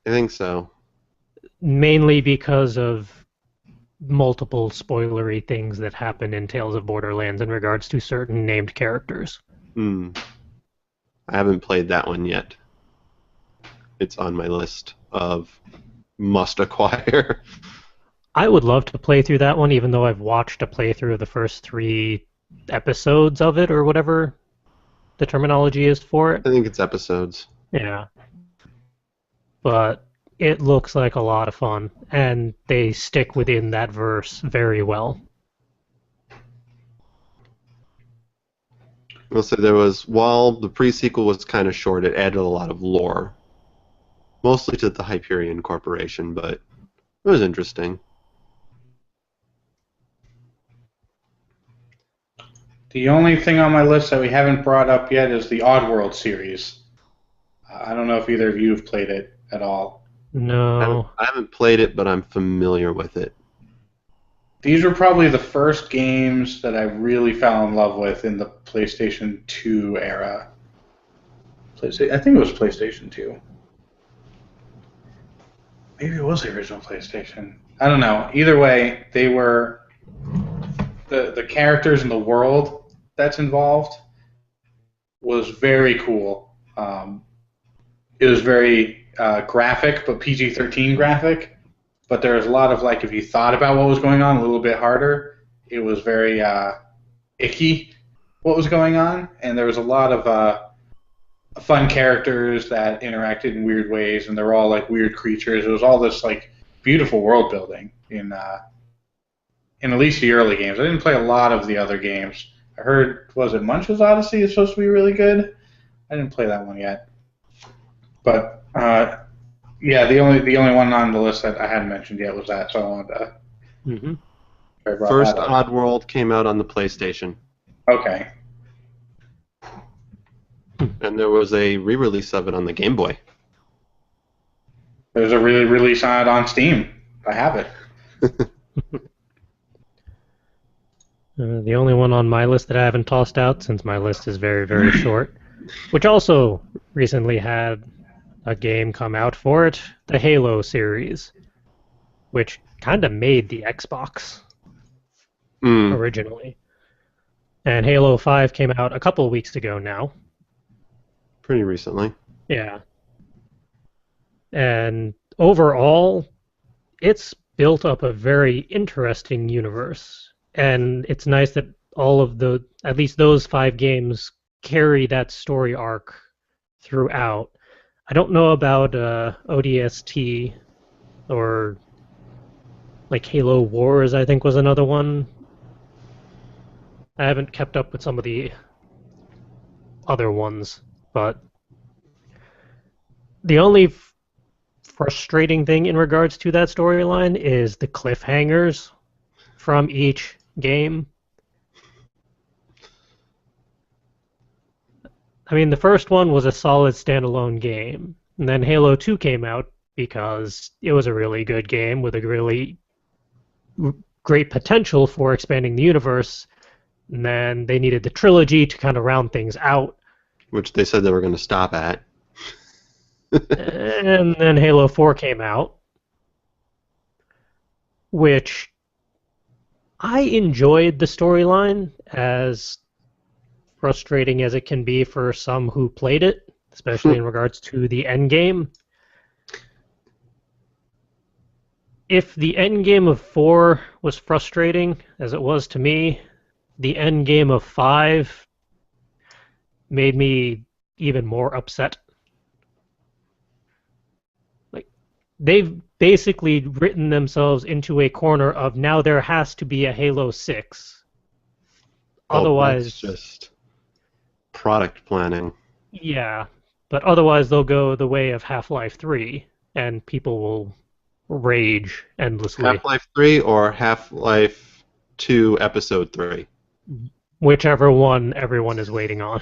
I think so. Mainly because of multiple spoilery things that happen in Tales of Borderlands in regards to certain named characters. I haven't played that one yet. It's on my list of must acquire. I would love to play through that one, even though I've watched a playthrough of the first 3 episodes of it, or whatever the terminology is for it. I think it's episodes. Yeah. But it looks like a lot of fun, and they stick within that verse very well. I'll say while the pre-sequel was kind of short, it added a lot of lore. Mostly to the Hyperion Corporation, but it was interesting. The only thing on my list that we haven't brought up yet is the Oddworld series. I don't know if either of you have played it at all. No. I haven't played it, but I'm familiar with it. These were probably the first games that I really fell in love with in the PlayStation 2 era. I think it was PlayStation 2. Maybe it was the original PlayStation. I don't know. Either way, they were the characters and the world that's involved was very cool. It was very graphic, but PG-13 graphic. But there was a lot of, like, if you thought about what was going on a little bit harder, it was very icky what was going on. And there was a lot of fun characters that interacted in weird ways, and they were all, like, weird creatures. It was all this, like, beautiful world building in at least the early games. I didn't play a lot of the other games. I heard, was it Munch's Odyssey is supposed to be really good? I didn't play that one yet. But yeah, the only one on the list that I hadn't mentioned yet was that, so I wanted to. Mm-hmm. First Oddworld came out on the PlayStation. Okay. And there was a re-release of it on the Game Boy. There's a release on it on Steam. I have it. The only one on my list that I haven't tossed out, since my list is very, very short, which also recently had a game come out for it, the Halo series, which kind of made the Xbox Mm, originally. And Halo 5 came out a couple of weeks ago now. pretty recently. Yeah. And overall, it's built up a very interesting universe. And it's nice that all of at least those 5 games, carry that story arc throughout. I don't know about ODST or like Halo Wars, I think was another one. I haven't kept up with some of the other ones, but the only frustrating thing in regards to that storyline is the cliffhangers from each game. I mean, the first one was a solid standalone game, and then Halo 2 came out because it was a really good game with a really great potential for expanding the universe, and then they needed the trilogy to kind of round things out. Which they said they were going to stop at. And then Halo 4 came out, which I enjoyed the storyline, as frustrating as it can be for some who played it, especially in regards to the end game. If the end game of 4 was frustrating, as it was to me, the end game of 5 made me even more upset. Like, they've basically written themselves into a corner of now there has to be a Halo 6. Well, Otherwise, that's just product planning. yeah, but otherwise they'll go the way of Half-Life 3, and people will rage endlessly. Half-Life 3 or Half-Life 2 Episode 3? Whichever one everyone is waiting on.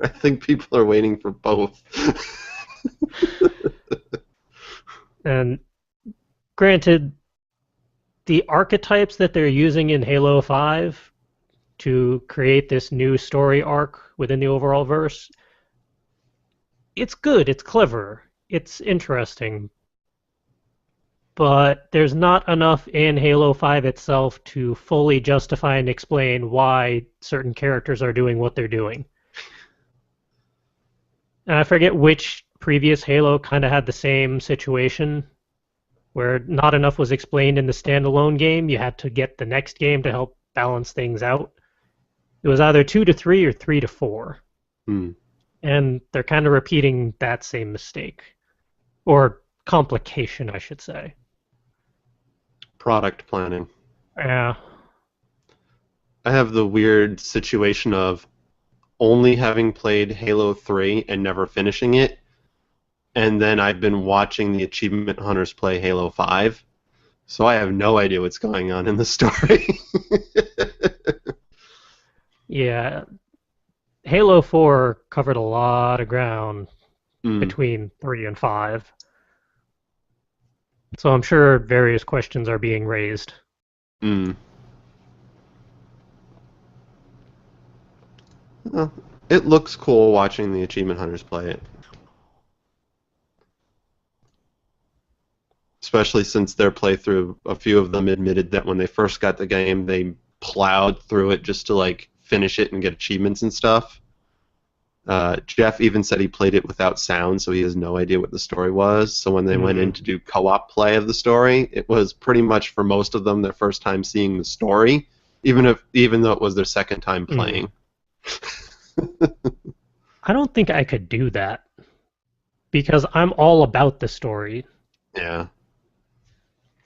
I think people are waiting for both. And granted, the archetypes that they're using in Halo 5 to create this new story arc within the overall verse, it's good, it's clever, it's interesting, but there's not enough in Halo 5 itself to fully justify and explain why certain characters are doing what they're doing. And I forget which previous Halo kind of had the same situation, where not enough was explained in the standalone game. You had to get the next game to help balance things out. It was either 2 to 3 or 3 to 4. And they're kind of repeating that same mistake. Or complication, I should say. Product planning. Yeah. I have the weird situation of only having played Halo 3 and never finishing it, and then I've been watching the achievement hunters play Halo 5, so I have no idea what's going on in the story. Yeah. Halo 4 covered a lot of ground between 3 and 5. So I'm sure various questions are being raised. Well, it looks cool watching the achievement hunters play it. Especially since their playthrough, a few of them admitted that when they first got the game, they plowed through it just to like finish it and get achievements and stuff. Jeff even said he played it without sound, so he has no idea what the story was. So when they went in to do co-op play of the story, it was pretty much for most of them their first time seeing the story, even though it was their second time playing. I don't think I could do that, because I'm all about the story. Yeah.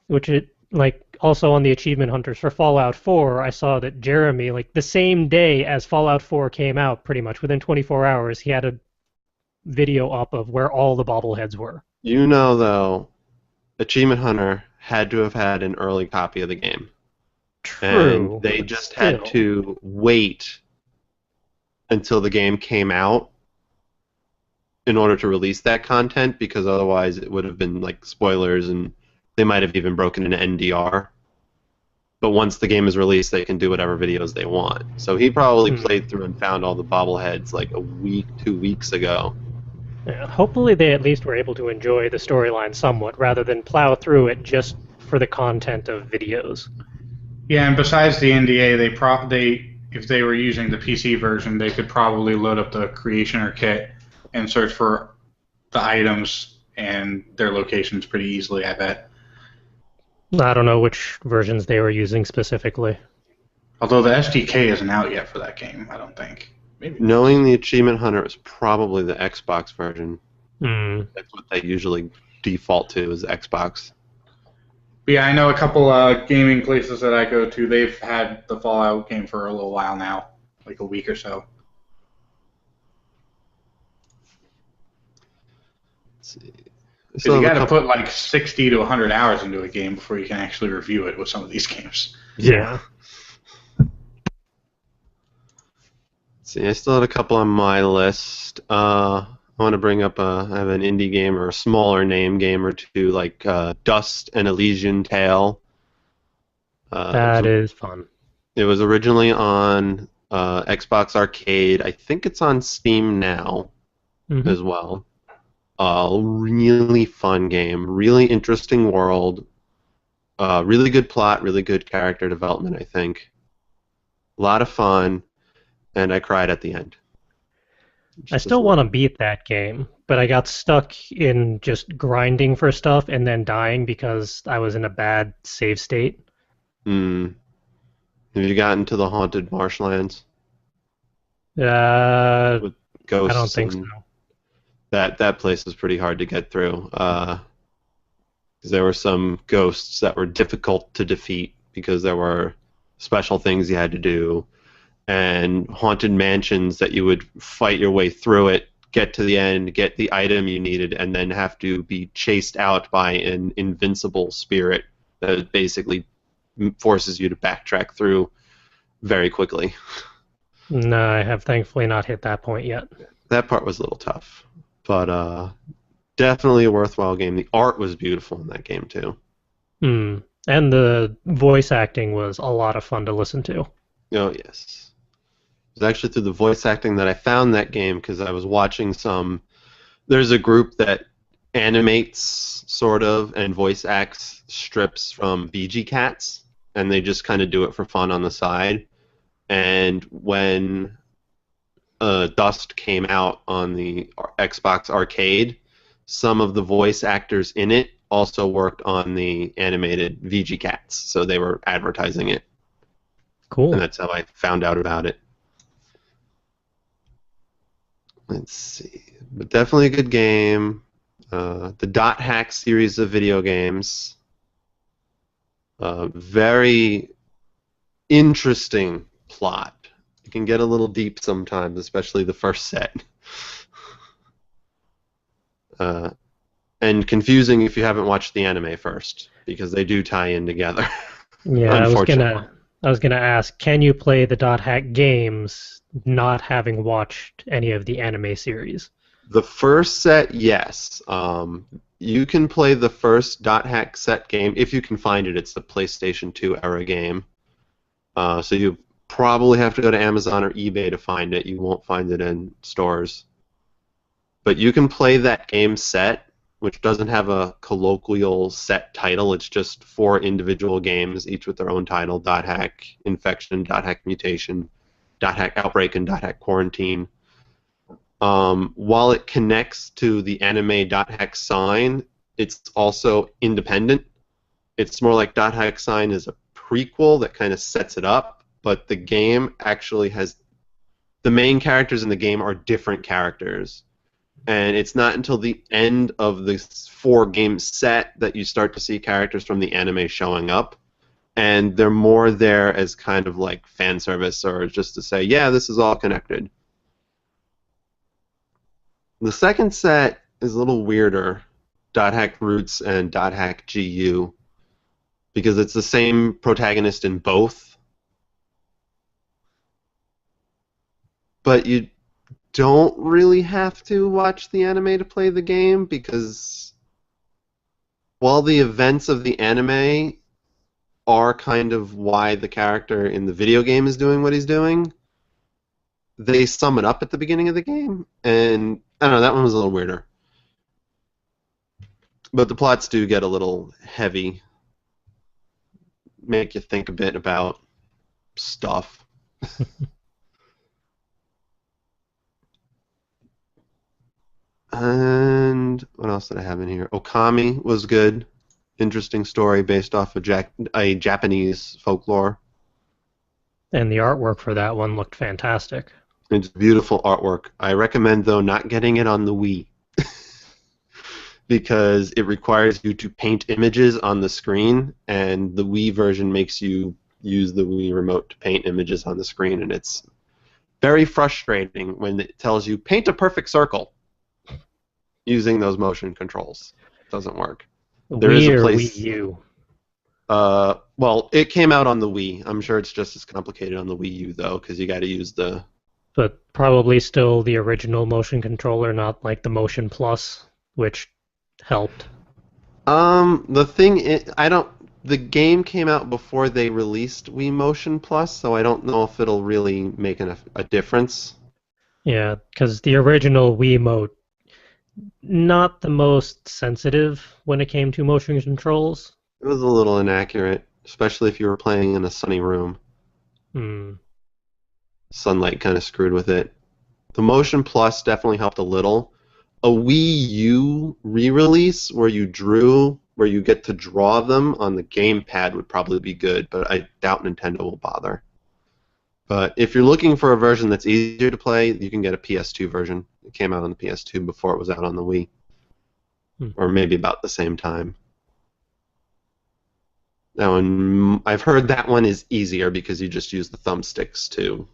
Which it, like, also on the achievement hunters for Fallout 4, I saw that Jeremy, like the same day as Fallout 4 came out, pretty much within 24 hours, he had a video up of where all the bobbleheads were. You know, though, Achievement Hunter had to have had an early copy of the game. True. And they just had to wait until the game came out in order to release that content, because otherwise it would have been like spoilers, and they might have even broken an NDR. But once the game is released, they can do whatever videos they want. So he probably played through and found all the bobbleheads like a week, 2 weeks ago. Yeah, hopefully they at least were able to enjoy the storyline somewhat, rather than plow through it just for the content of videos. Yeah, and besides the NDA, they if they were using the PC version, they could probably load up the Creationer kit and search for the items and their locations pretty easily, I bet. I don't know which versions they were using specifically. Although the SDK isn't out yet for that game, I don't think. Maybe it is. Knowing the Achievement Hunter is probably the Xbox version. Hmm. That's what they usually default to is Xbox. But yeah, I know a couple gaming places that I go to. They've had the Fallout game for a little while now, like a week or so. Let's see. Because Still you have a got to couple. put like 60 to 100 hours into a game before you can actually review it with some of these games. Yeah. See, I still had a couple on my list. I want to bring up I have an indie game or a smaller name game or two, like Dust and Elysian Tale. That is fun. It was originally on Xbox Arcade. I think it's on Steam now Hmm. as well. Really fun game, really interesting world, really good plot, really good character development, I think. A lot of fun, and I cried at the end. I Just still want to beat that game, but I got stuck in just grinding for stuff and then dying because I was in a bad save state. Hmm. Have you gotten to the haunted marshlands Uh, with I don't ghosts think so. and that place is pretty hard to get through. 'Cause there were some ghosts that were difficult to defeat because there were special things you had to do, and haunted mansions that you would fight your way through it, get to the end, get the item you needed, and then have to be chased out by an invincible spirit that basically forces you to backtrack through very quickly. No, I have thankfully not hit that point yet. That part was a little tough, but definitely a worthwhile game. The art was beautiful in that game too. Hmm. And the voice acting was a lot of fun to listen to. Oh yes, it was actually through the voice acting that I found that game because I was watching some. There's a group that animates sort of and voice acts strips from VG Cats, and they just kind of do it for fun on the side. And when Dust came out on the Xbox Arcade, some of the voice actors in it also worked on the animated VG Cats, so they were advertising it, and Cool. that's how I found out about it. Let's see, but definitely a good game. The Dot Hack series of video games, very interesting plot. It can get a little deep sometimes, especially the first set. And confusing if you haven't watched the anime first, because they do tie in together. Yeah, Unfortunately. I was gonna ask, can you play the Dot Hack games not having watched any of the anime series? The first set, yes. You can play the first Dot Hack set game if you can find it. It's the PlayStation 2 era game. So you probably have to go to Amazon or eBay to find it. You won't find it in stores. But you can play that game set, which doesn't have a colloquial set title. It's just 4 individual games, each with their own title: Dot Hack Infection, Dot Hack Mutation, Dot Hack Outbreak, and Dot Hack Quarantine. While it connects to the anime Dot Hack Sign, it's also independent. It's more like Dot Hack Sign is a prequel that kind of sets it up, but the game actually has the main characters in the game are different characters. And it's not until the end of this 4-game set that you start to see characters from the anime showing up. And they're more there as kind of like fan service or just to say, yeah, this is all connected. The second set is a little weirder, Dot Hack Roots and Dot Hack GU, because it's the same protagonist in both. But you don't really have to watch the anime to play the game, because while the events of the anime are kind of why the character in the video game is doing what he's doing, they sum it up at the beginning of the game, and I don't know, that one was a little weirder. But the plots do get a little heavy, make you think a bit about stuff. And what else did I have in here? Okami was good. Interesting story based off of a Japanese folklore. And the artwork for that one looked fantastic. It's beautiful artwork. I recommend, though, not getting it on the Wii because it requires you to paint images on the screen, and the Wii version makes you use the Wii remote to paint images on the screen, and it's very frustrating when it tells you paint a perfect circle using those motion controls. It doesn't work. There is Wii a or place. Wii U? Well, it came out on the Wii. I'm sure it's just as complicated on the Wii U though, because you got to use the. But probably still the original motion controller, not like the Motion Plus, which helped. The thing is, I don't. The game came out before they released Wii Motion Plus, so I don't know if it'll really make a difference. Yeah, because the original Wiimote, not the most sensitive when it came to motion controls. It was a little inaccurate, especially if you were playing in a sunny room. Hmm. Sunlight kind of screwed with it. The Motion Plus definitely helped a little. A Wii U re-release where you get to draw them on the gamepad would probably be good, but I doubt Nintendo will bother. But if you're looking for a version that's easier to play, you can get a PS2 version. It came out on the PS2 before it was out on the Wii, or maybe about the same time. That one, I've heard that one is easier because you just use the thumbsticks to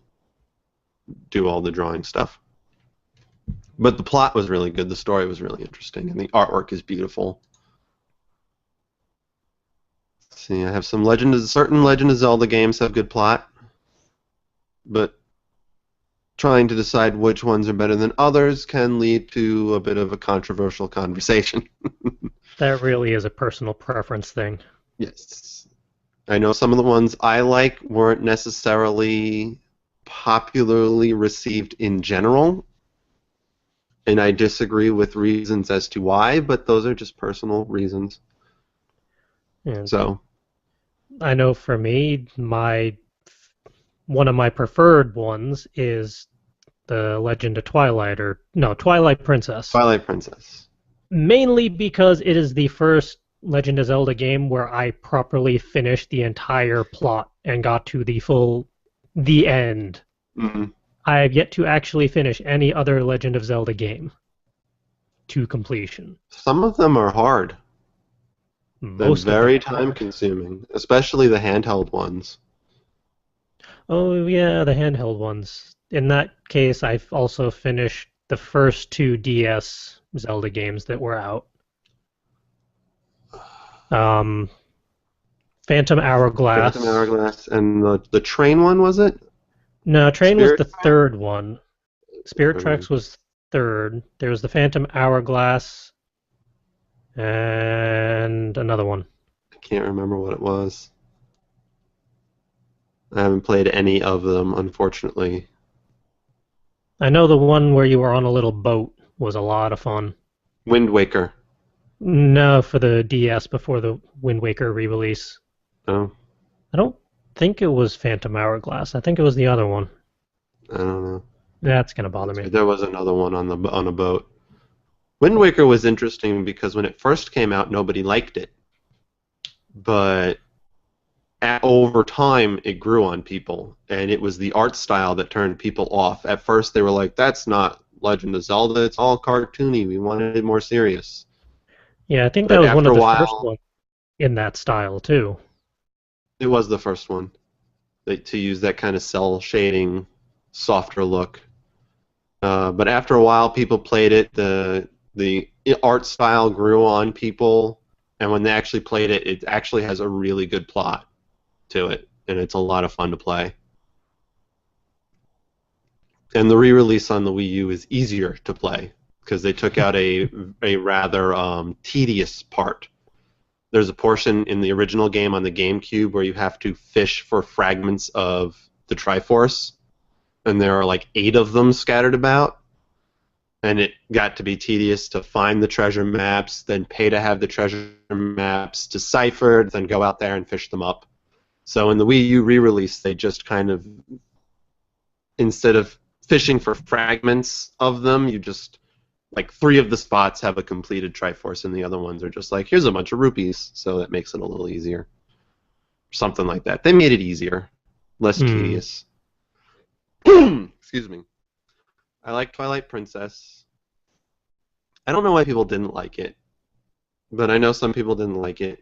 do all the drawing stuff. But the plot was really good, the story was really interesting, and the artwork is beautiful. Let's see, I have certain Legend of Zelda games have good plot, but trying to decide which ones are better than others can lead to a bit of a controversial conversation. That really is a personal preference thing. Yes. I know some of the ones I like weren't necessarily popularly received in general, and I disagree with reasons as to why, but those are just personal reasons. And So I know for me, one of my preferred ones is the Legend of Twilight, Twilight Princess. Twilight Princess. Mainly because it is the first Legend of Zelda game where I properly finished the entire plot and got to the end. Mm-hmm. I have yet to actually finish any other Legend of Zelda game to completion. Some of them are hard. Most They're very of them are hard. time-consuming, especially the handheld ones. Oh yeah, the handheld ones. In that case, I've also finished the first two DS Zelda games that were out. Phantom Hourglass. Phantom Hourglass, and the train one, was it? No, Train was Spirit the Tracks? third one. Spirit Tracks was third. There was the Phantom Hourglass and another one. I can't remember what it was. I haven't played any of them, unfortunately. I know the one where you were on a little boat was a lot of fun. Wind Waker. No, for the DS before the Wind Waker re-release. Oh, I don't think it was Phantom Hourglass. I think it was the other one. I don't know. That's gonna bother me. There was another one on a boat. Wind Waker was interesting because when it first came out, nobody liked it. But over time, it grew on people, and it was the art style that turned people off. At first, they were like, that's not Legend of Zelda, it's all cartoony, we wanted it more serious. Yeah, I think But that was one after of a the first while, ones in that style too. it was the first one to use that kind of cell shading, softer look. But after a while, people played it. The art style grew on people, and when they actually played it, it actually has a really good plot to it, and it's a lot of fun to play. And the re-release on the Wii U is easier to play because they took out a rather tedious part. There's a portion in the original game on the GameCube where you have to fish for fragments of the Triforce, and there are like 8 of them scattered about. and it got to be tedious to find the treasure maps, then pay to have the treasure maps deciphered, then go out there and fish them up. So in the Wii U re-release, they just kind of, instead of fishing for fragments of them, you just, like, 3 of the spots have a completed Triforce, and the other ones are just like, here's a bunch of rupees, so that makes it a little easier. Something like that. They made it easier, less tedious. Excuse me. I like Twilight Princess. I don't know why people didn't like it, but I know some people didn't like it.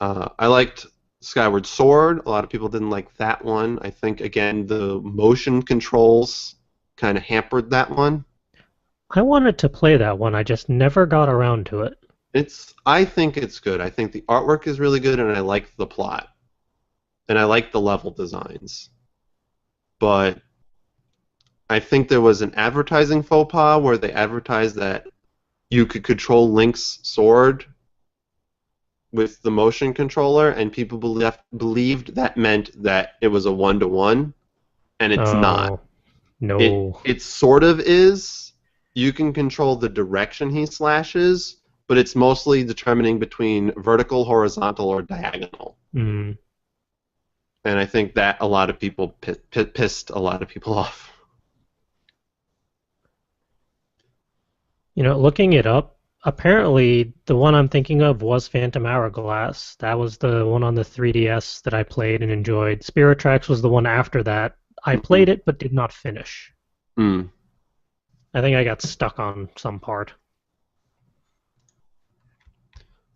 I liked Skyward Sword. A lot of people didn't like that one. I think, again, the motion controls kind of hampered that one. I wanted to play that one. I just never got around to it. I think it's good. I think the artwork is really good, and I like the plot. And I like the level designs. But I think there was an advertising faux pas where they advertised that you could control Link's sword with the motion controller, and people believed that meant that it was a 1-to-1, and it's not. No. It sort of is. You can control the direction he slashes, but it's mostly determining between vertical, horizontal, or diagonal. Mm. And I think that a lot of people pissed a lot of people off. You know, looking it up, apparently the one I'm thinking of was Phantom Hourglass. That was the one on the 3DS that I played and enjoyed. Spirit Tracks was the one after that. I played it but did not finish. Mm. I think I got stuck on some part.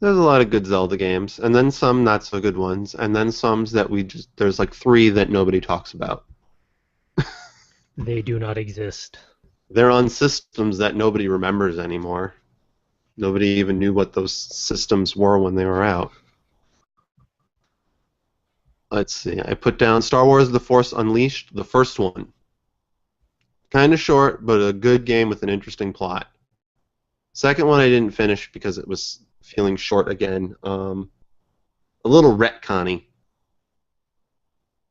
There's a lot of good Zelda games, and then some not so good ones, and then some that there's like 3 that nobody talks about. They do not exist. They're on systems that nobody remembers anymore. Nobody even knew what those systems were when they were out. Let's see. I put down Star Wars The Force Unleashed, the first one. Kind of short, but a good game with an interesting plot. Second one I didn't finish because it was feeling short again. A little retconny.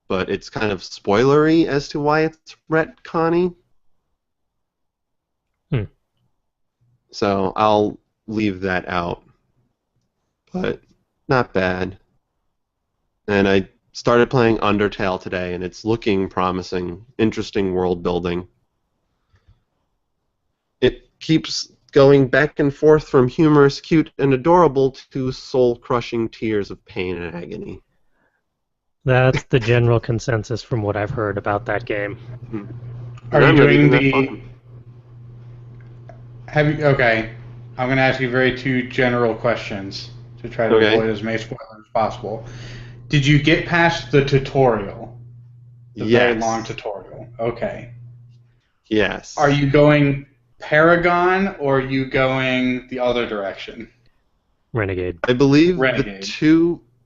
But it's kind of spoilery as to why it's retconny. So I'll leave that out. But not bad. And I started playing Undertale today, and it's looking promising. Interesting world building. It keeps going back and forth from humorous, cute, and adorable to soul-crushing tears of pain and agony. That's the general consensus from what I've heard about that game. Are you doing the... fun. Okay, I'm going to ask you very 2 general questions to try to avoid as many spoilers as possible. Did you get past the tutorial? The very long tutorial. Okay. Yes. Are you going Paragon, or are you going the other direction? Renegade. I believe Renegade.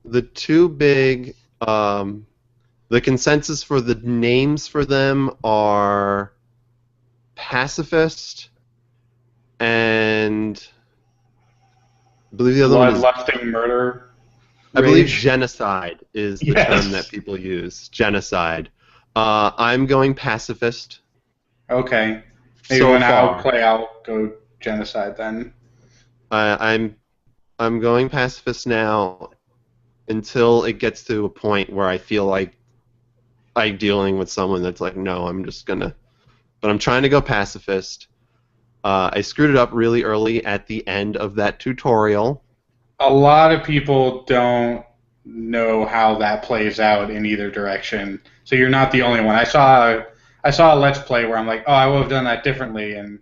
the two big the consensus for the names for them are Pacifist and I believe the other one is Bloodlusting murder. I believe genocide is the term that people use. Genocide. I'm going Pacifist. Okay. Maybe So when far. I'll go genocide then. I'm going Pacifist now until it gets to a point where I feel like I'm dealing with someone that's like, no, I'm just gonna. But I'm trying to go Pacifist. I screwed it up really early at the end of that tutorial. A lot of people don't know how that plays out in either direction, so you're not the only one. I saw a Let's Play where I'm like, oh, I would have done that differently, and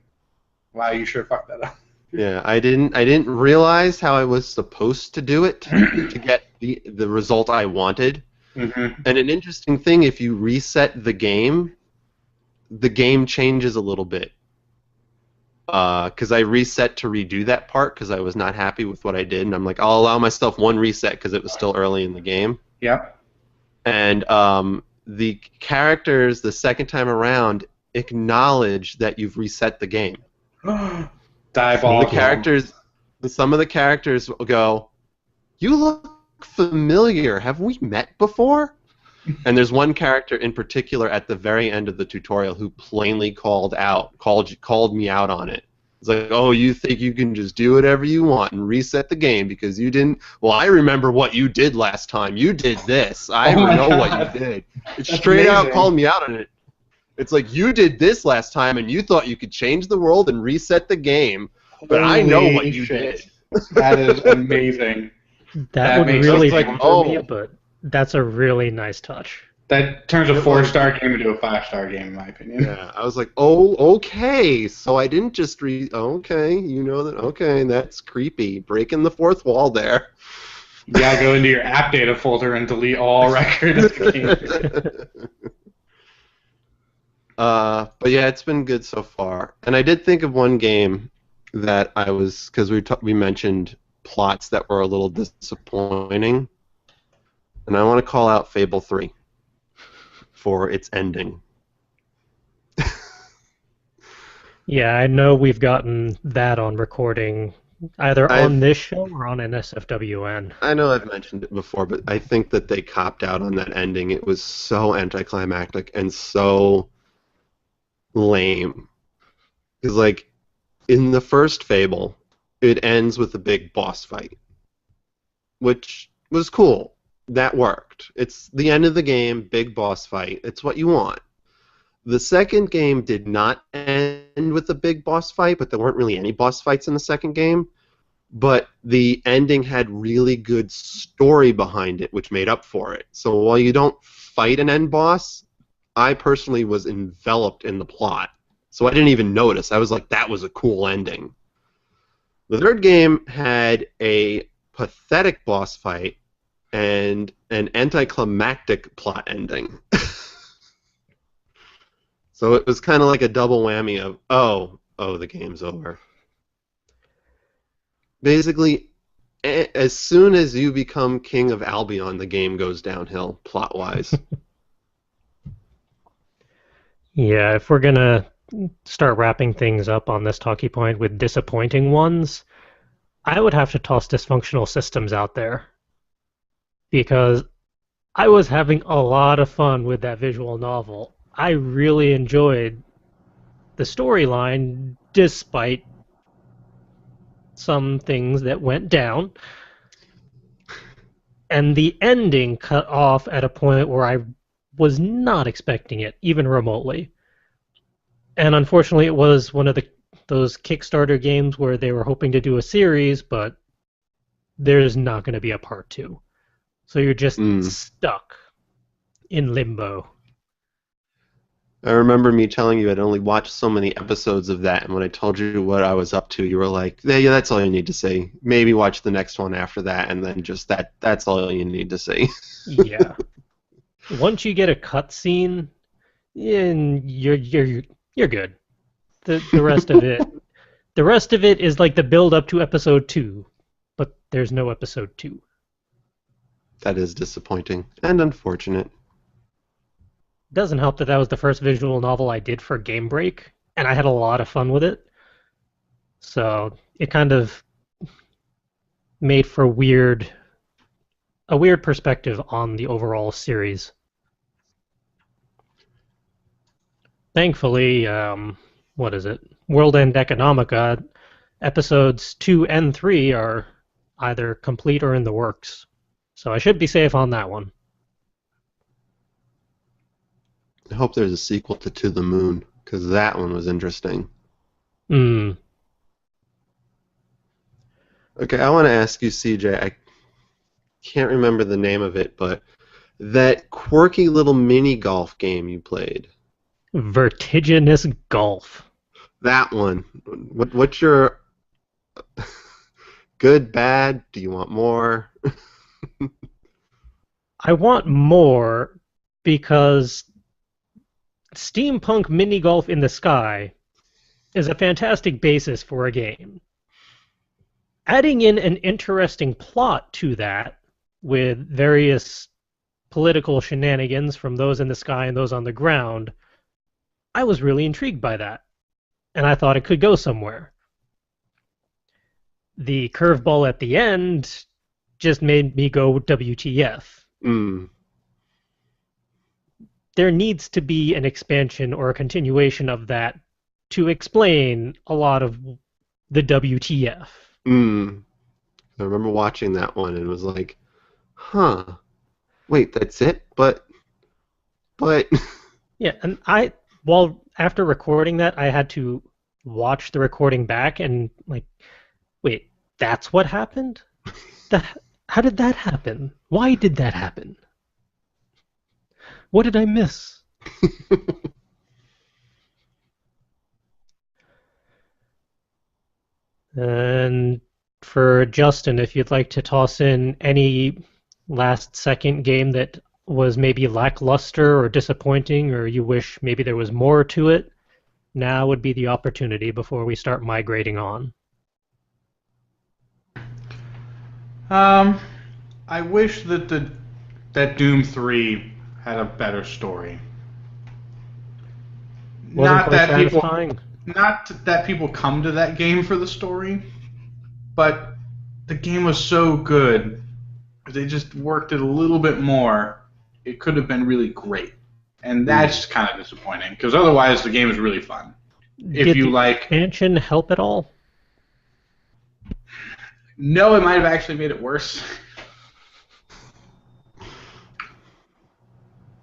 wow, you sure fucked that up. Yeah, I didn't realize how I was supposed to do it to get the result I wanted. Mm-hmm. And an interesting thing, if you reset the game changes a little bit. Because I reset to redo that part because I was not happy with what I did, and I'm like, I'll allow myself one reset because it was still early in the game. Yep. And the characters the second time around acknowledge that you've reset the game. Diabolical. Some of the characters will go, "You look familiar. Have we met before?" And there's one character in particular at the very end of the tutorial who plainly called me out on it. It's like, oh, you think you can just do whatever you want and reset the game because you didn't? Well, I remember what you did last time. You did this. I Oh my know what you God. did. It's That's straight out amazing. called me out on it. It's like, you did this last time and you thought you could change the world and reset the game, but I know what Holy you shit. did. That is amazing. That That would makes really It's like, bother me, oh. but that's a really nice touch. That turns a It was- 4-star game into a 5-star game, in my opinion. Yeah, I was like, oh, okay. So I didn't just okay, you know that, okay, that's creepy. Breaking the fourth wall there. You gotta go into your app data folder and delete all record of the game. But yeah, it's been good so far. And I did think of one game that I was, because we mentioned plots that were a little disappointing, and I want to call out Fable 3 for its ending. Yeah, I know we've gotten that on recording, either on I've- this show or on NSFWN. I know I've mentioned it before, but I think that they copped out on that ending. It was so anticlimactic and so lame. Because, like, in the first Fable, it ends with a big boss fight, which was cool. That worked. It's the end of the game, big boss fight. It's what you want. The second game did not end with a big boss fight, but there weren't really any boss fights in the second game. But the ending had really good story behind it, which made up for it. So while you don't fight an end boss, I personally was enveloped in the plot. So I didn't even notice. I was like, that was a cool ending. The third game had a pathetic boss fight and an anticlimactic plot ending. So it was kind of like a double whammy of, oh, the game's over. Basically, as soon as you become King of Albion, the game goes downhill, plot-wise. Yeah, if we're gonna start wrapping things up on this talkie point with disappointing ones, I would have to toss dysfunctional systems out there. Because I was having a lot of fun with that visual novel. I really enjoyed the storyline, despite some things that went down. And the ending cut off at a point where I was not expecting it, even remotely. And unfortunately, it was one of those Kickstarter games where they were hoping to do a series, but there's not going to be a part 2. So you're just stuck in limbo. I remember me telling you I'd only watched so many episodes of that, and when I told you what I was up to, you were like, yeah, that's all you need to see. Maybe watch the next one after that, and then just that's all you need to see. Yeah. Once you get a cutscene, you're good. The rest of it is like the build up to episode 2, but there's no episode 2. That is disappointing and unfortunate. Doesn't help that was the first visual novel I did for Game Break, and I had a lot of fun with it. So it kind of made for a weird perspective on the overall series. Thankfully, what is it? World End Economica episodes 2 and 3 are either complete or in the works. So I should be safe on that one. I hope there's a sequel to the Moon, because that one was interesting. Hmm. Okay, I want to ask you, CJ, I can't remember the name of it, but that quirky little mini golf game you played. Vertiginous Golf. That one. What's your good, bad? Do you want more? I want more because steampunk mini golf in the sky is a fantastic basis for a game. Adding in an interesting plot to that, with various political shenanigans from those in the sky and those on the ground, I was really intrigued by that, and I thought it could go somewhere. The curveball at the end just made me go WTF. Mm. there needs to be an expansion or a continuation of that to explain a lot of the WTF. I remember watching that one and it was like, huh, wait, that's it? But, Yeah, and after recording that, I had to watch the recording back and like, wait, that's what happened? How did that happen? Why did that happen? What did I miss? And for Justin, if you'd like to toss in any last second game that was maybe lackluster or disappointing, or you wish maybe there was more to it, now would be the opportunity before we start migrating on. I wish that Doom 3 had a better story. Wasn't Not quite that people satisfying. not that people come to that game for the story, but the game was so good. If they just worked it a little bit more, it could have been really great. And that's kind of disappointing because otherwise the game is really fun. If Did you the like, expansion help at all? no, it might have actually made it worse.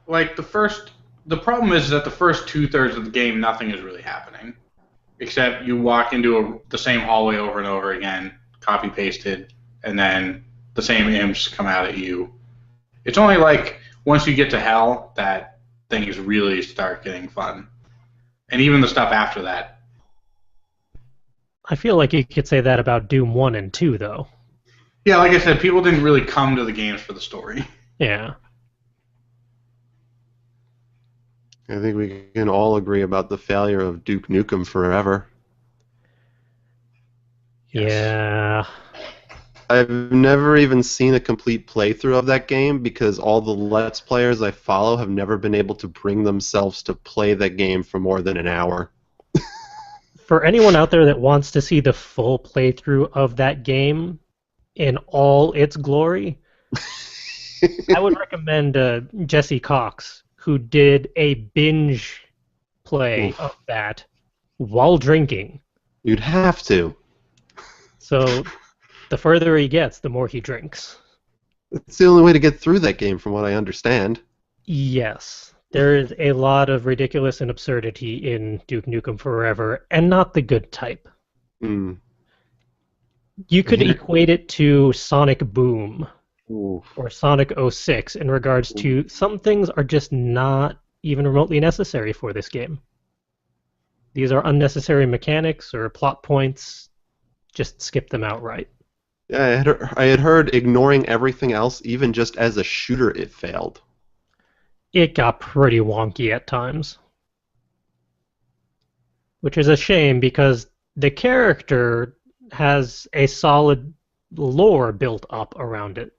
Like the problem is that the first 2/3 of the game, nothing is really happening, except you walk into the same hallway over and over again, copy pasted, and then the same imps come out at you. It's only like once you get to hell that things really start getting fun, and even the stuff after that. I feel like you could say that about Doom 1 and 2, though. Yeah, like I said, people didn't really come to the games for the story. Yeah. I think we can all agree about the failure of Duke Nukem Forever. Yes. Yeah. I've never even seen a complete playthrough of that game because all the Let's Players I follow have never been able to bring themselves to play that game for more than an hour. For anyone out there that wants to see the full playthrough of that game in all its glory, I would recommend Jesse Cox, who did a binge play Oof. of that while drinking. You'd have to. So the further he gets, the more he drinks. It's the only way to get through that game, from what I understand. Yes, there is a lot of ridiculous and absurdity in Duke Nukem Forever, and not the good type. Mm. You could equate it to Sonic Boom Oof. or Sonic 06 in regards to some things are just not even remotely necessary for this game. These are unnecessary mechanics or plot points. Just skip them outright. Yeah, I had heard ignoring everything else, even just as a shooter, it failed. It got pretty wonky at times. Which is a shame because the character has a solid lore built up around it.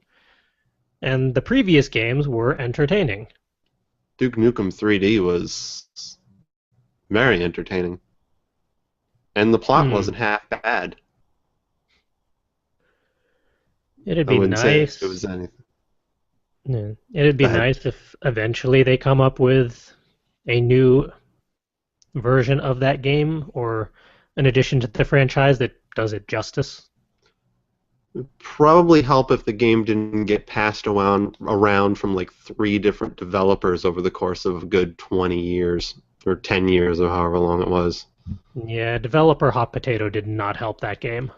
And the previous games were entertaining. Duke Nukem 3D was very entertaining. And the plot wasn't half bad. It'd I be wouldn't say nice. it was anything. Yeah, it'd be Go ahead. nice if eventually they come up with a new version of that game or an addition to the franchise that does it justice. It'd probably help if the game didn't get passed around from like 3 different developers over the course of a good 20 years, or 10 years, or however long it was. Yeah, developer Hot Potato did not help that game.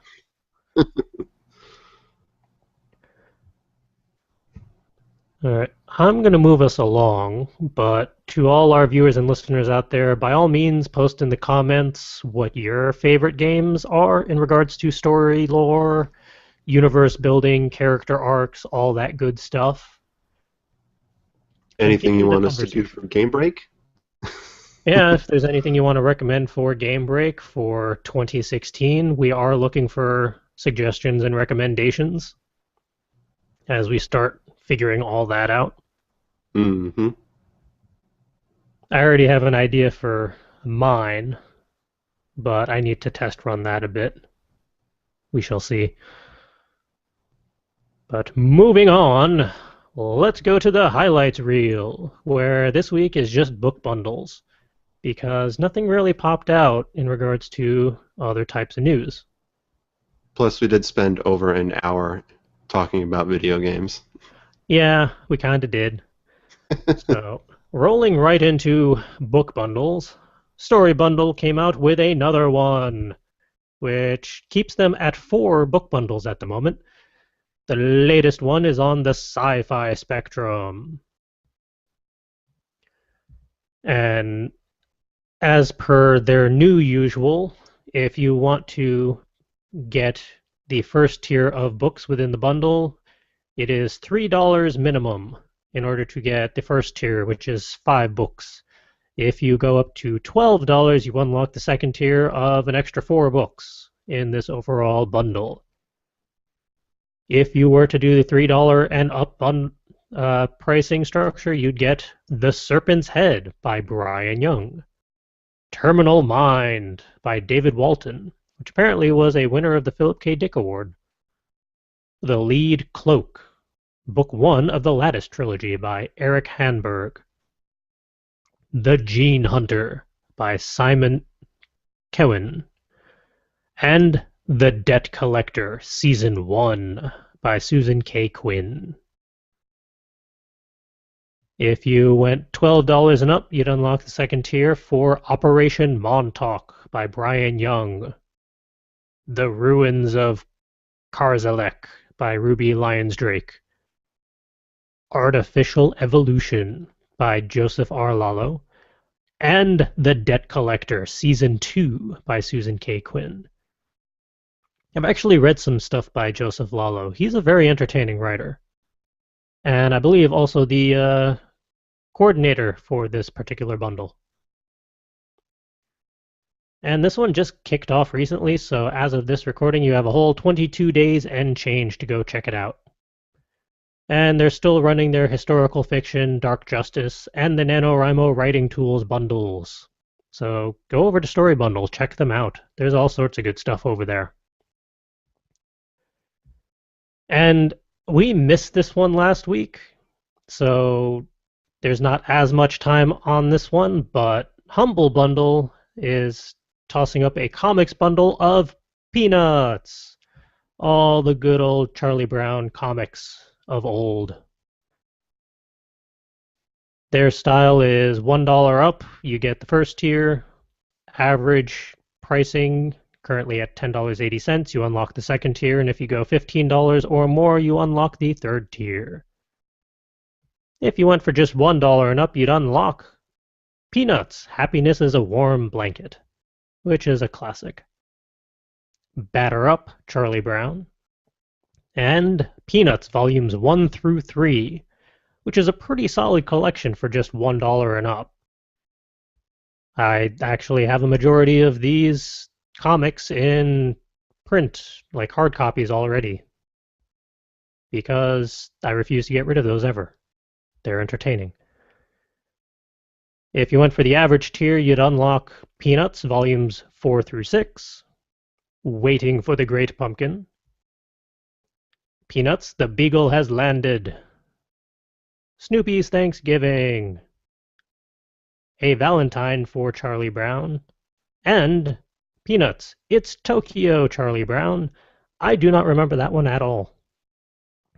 Alright, I'm going to move us along, but to all our viewers and listeners out there, by all means, post in the comments what your favorite games are in regards to story, lore, universe building, character arcs, all that good stuff. Anything you want us to do for Game Break? Yeah, if there's anything you want to recommend for Game Break for 2016, we are looking for suggestions and recommendations as we start figuring all that out. Mm-hmm. I already have an idea for mine, but I need to test run that a bit. We shall see. But moving on, let's go to the highlights reel, where this week is just book bundles, because nothing really popped out in regards to other types of news. Plus, we did spend over an hour talking about video games. Yeah, we kinda did. So, rolling right into book bundles, Story Bundle came out with another one, which keeps them at 4 book bundles at the moment. The latest one is on the sci-fi spectrum. And as per their new usual, if you want to get the first tier of books within the bundle, it is $3 minimum in order to get the first tier, which is 5 books. If you go up to $12, you unlock the second tier of an extra 4 books in this overall bundle. If you were to do the $3 and up pricing structure, you'd get The Serpent's Head by Brian Young, Terminal Mind by David Walton, which apparently was a winner of the Philip K. Dick Award, The Lead Cloak, Book 1 of the Lattice Trilogy by Eric Hanberg, The Gene Hunter by Simon Cowen, and The Debt Collector Season 1 by Susan K. Quinn. If you went $12 and up, you'd unlock the second tier for Operation Montauk by Brian Young, The Ruins of Karzalek by Ruby Lyons Drake, Artificial Evolution by Joseph R. Lalo, and The Debt Collector Season 2 by Susan K. Quinn. I've actually read some stuff by Joseph Lalo. He's a very entertaining writer. And I believe also the coordinator for this particular bundle. And this one just kicked off recently, so as of this recording, you have a whole 22 days and change to go check it out. And they're still running their historical fiction, Dark Justice, and the NaNoWriMo writing tools bundles. So go over to Story Bundle, check them out. There's all sorts of good stuff over there. And we missed this one last week, so there's not as much time on this one, but Humble Bundle is tossing up a comics bundle of Peanuts. All the good old Charlie Brown comics of old. Their style is $1 up, you get the first tier. Average pricing currently at $10.80. You unlock the second tier, and if you go $15 or more, you unlock the third tier. If you went for just $1 and up, you'd unlock Peanuts, Happiness is a Warm Blanket, which is a classic. Batter Up, Charlie Brown, and Peanuts Volumes 1 through 3, which is a pretty solid collection for just $1 and up. I actually have a majority of these comics in print, like hard copies already, because I refuse to get rid of those ever. They're entertaining. If you went for the average tier, you'd unlock Peanuts Volumes 4 through 6, Waiting for the Great Pumpkin, Peanuts, The Beagle Has Landed, Snoopy's Thanksgiving, A Valentine for Charlie Brown, and Peanuts, It's Tokyo, Charlie Brown. I do not remember that one at all.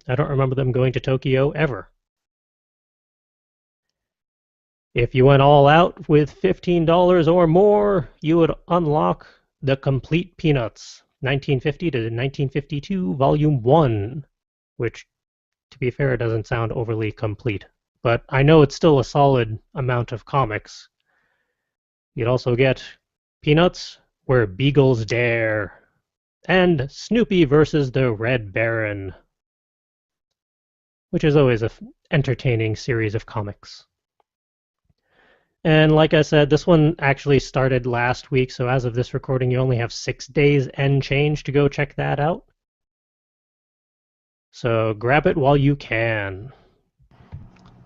I don't remember them going to Tokyo ever. If you went all out with $15 or more, you would unlock The Complete Peanuts, 1950 to 1952, Volume 1, which, to be fair, doesn't sound overly complete, but I know it's still a solid amount of comics. You'd also get Peanuts, Where Beagles Dare, and Snoopy versus the Red Baron, which is always an entertaining series of comics. And like I said, this one actually started last week, so as of this recording, you only have 6 days and change to go check that out. So grab it while you can.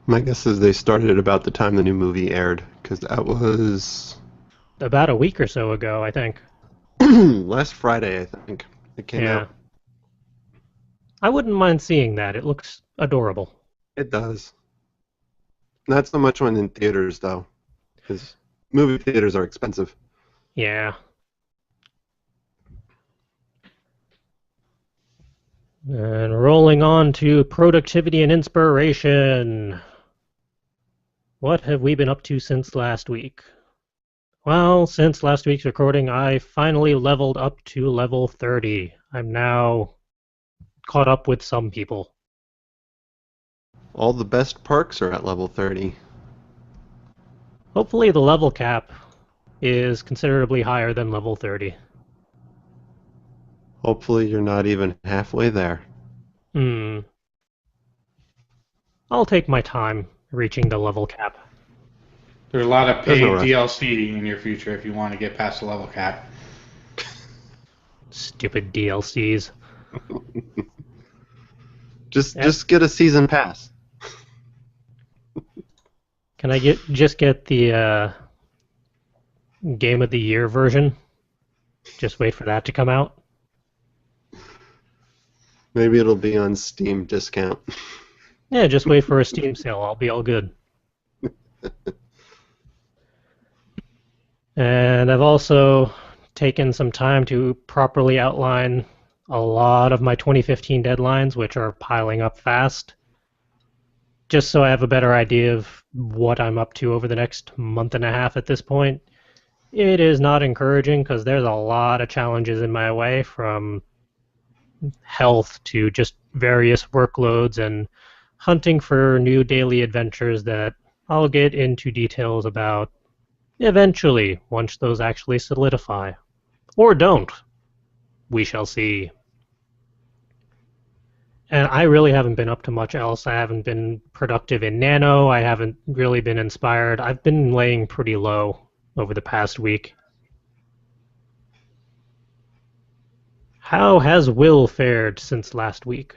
My guess is they started at about the time the new movie aired, because that was About a week or so ago, I think. last Friday, I think it came out. I wouldn't mind seeing that. It looks adorable. It does. Not so much when in theaters, though, because movie theaters are expensive. Yeah. And rolling on to productivity and inspiration. What have we been up to since last week? Well, since last week's recording, I finally leveled up to level 30. I'm now caught up with some people. All the best perks are at level 30. Hopefully the level cap is considerably higher than level 30. Hopefully you're not even halfway there. I'll take my time reaching the level cap. There's a lot of There's no paid rush. DLC in your future if you want to get past the level cap. Stupid DLCs. Just get a season pass. Can I just get the Game of the Year version? Just wait for that to come out? Maybe it'll be on Steam discount. Yeah, just wait for a Steam sale. I'll be all good. And I've also taken some time to properly outline a lot of my 2015 deadlines, which are piling up fast, just so I have a better idea of what I'm up to over the next month and a half at this point. It is not encouraging because there's a lot of challenges in my way, from health to just various workloads and hunting for new daily adventures that I'll get into details about eventually, once those actually solidify. Or don't. We shall see. And I really haven't been up to much else. I haven't been productive in NaNo. I haven't really been inspired. I've been laying pretty low over the past week. How has Will fared since last week?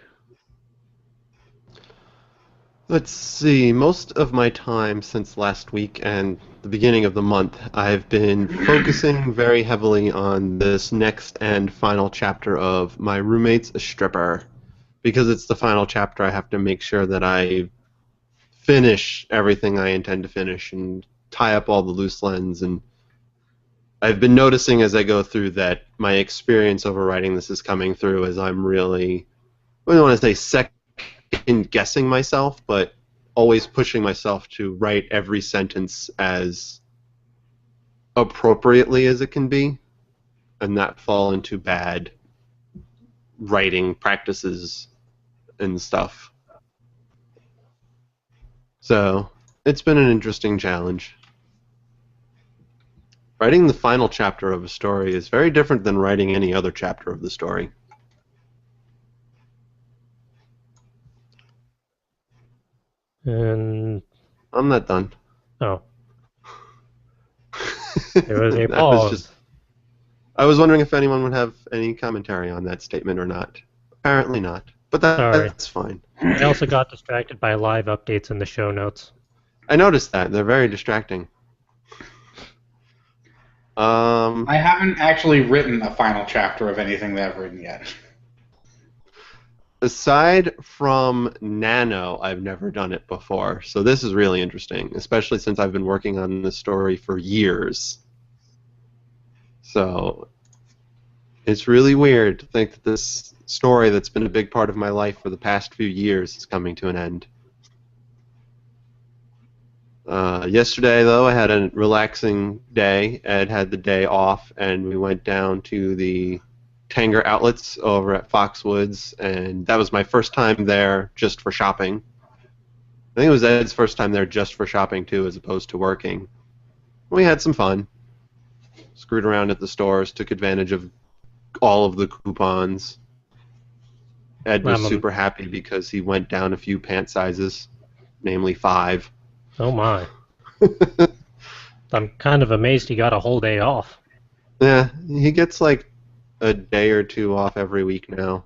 Let's see. Most of my time since last week and the beginning of the month, I've been focusing very heavily on this next and final chapter of My Roommate's a Stripper. Because it's the final chapter, I have to make sure that I finish everything I intend to finish and tie up all the loose ends. And I've been noticing as I go through that my experience over writing this is coming through as I'm really, I don't want to say second guessing myself, but always pushing myself to write every sentence as appropriately as it can be and not fall into bad writing practices and stuff. So it's been an interesting challenge. Writing the final chapter of a story is very different than writing any other chapter of the story. And I'm not done. oh, there was a That was pause. just. I was wondering if anyone would have any commentary on that statement or not. Apparently not, but Sorry. that's fine. I also got distracted by live updates in the show notes. I noticed that. They're very distracting. I haven't actually written a final chapter of anything that I've written yet. Aside from NaNo, I've never done it before, so this is really interesting, especially since I've been working on this story for years. So it's really weird to think that this story that's been a big part of my life for the past few years is coming to an end. Yesterday, though, I had a relaxing day. Ed had the day off, and we went down to the Tanger outlets over at Foxwoods, and that was my first time there just for shopping. I think it was Ed's first time there just for shopping, too, as opposed to working. We had some fun. Screwed around at the stores, took advantage of all of the coupons. Ed was super happy because he went down a few pant sizes, namely 5. Oh my. I'm kind of amazed he got a whole day off. Yeah, he gets like a day or two off every week now.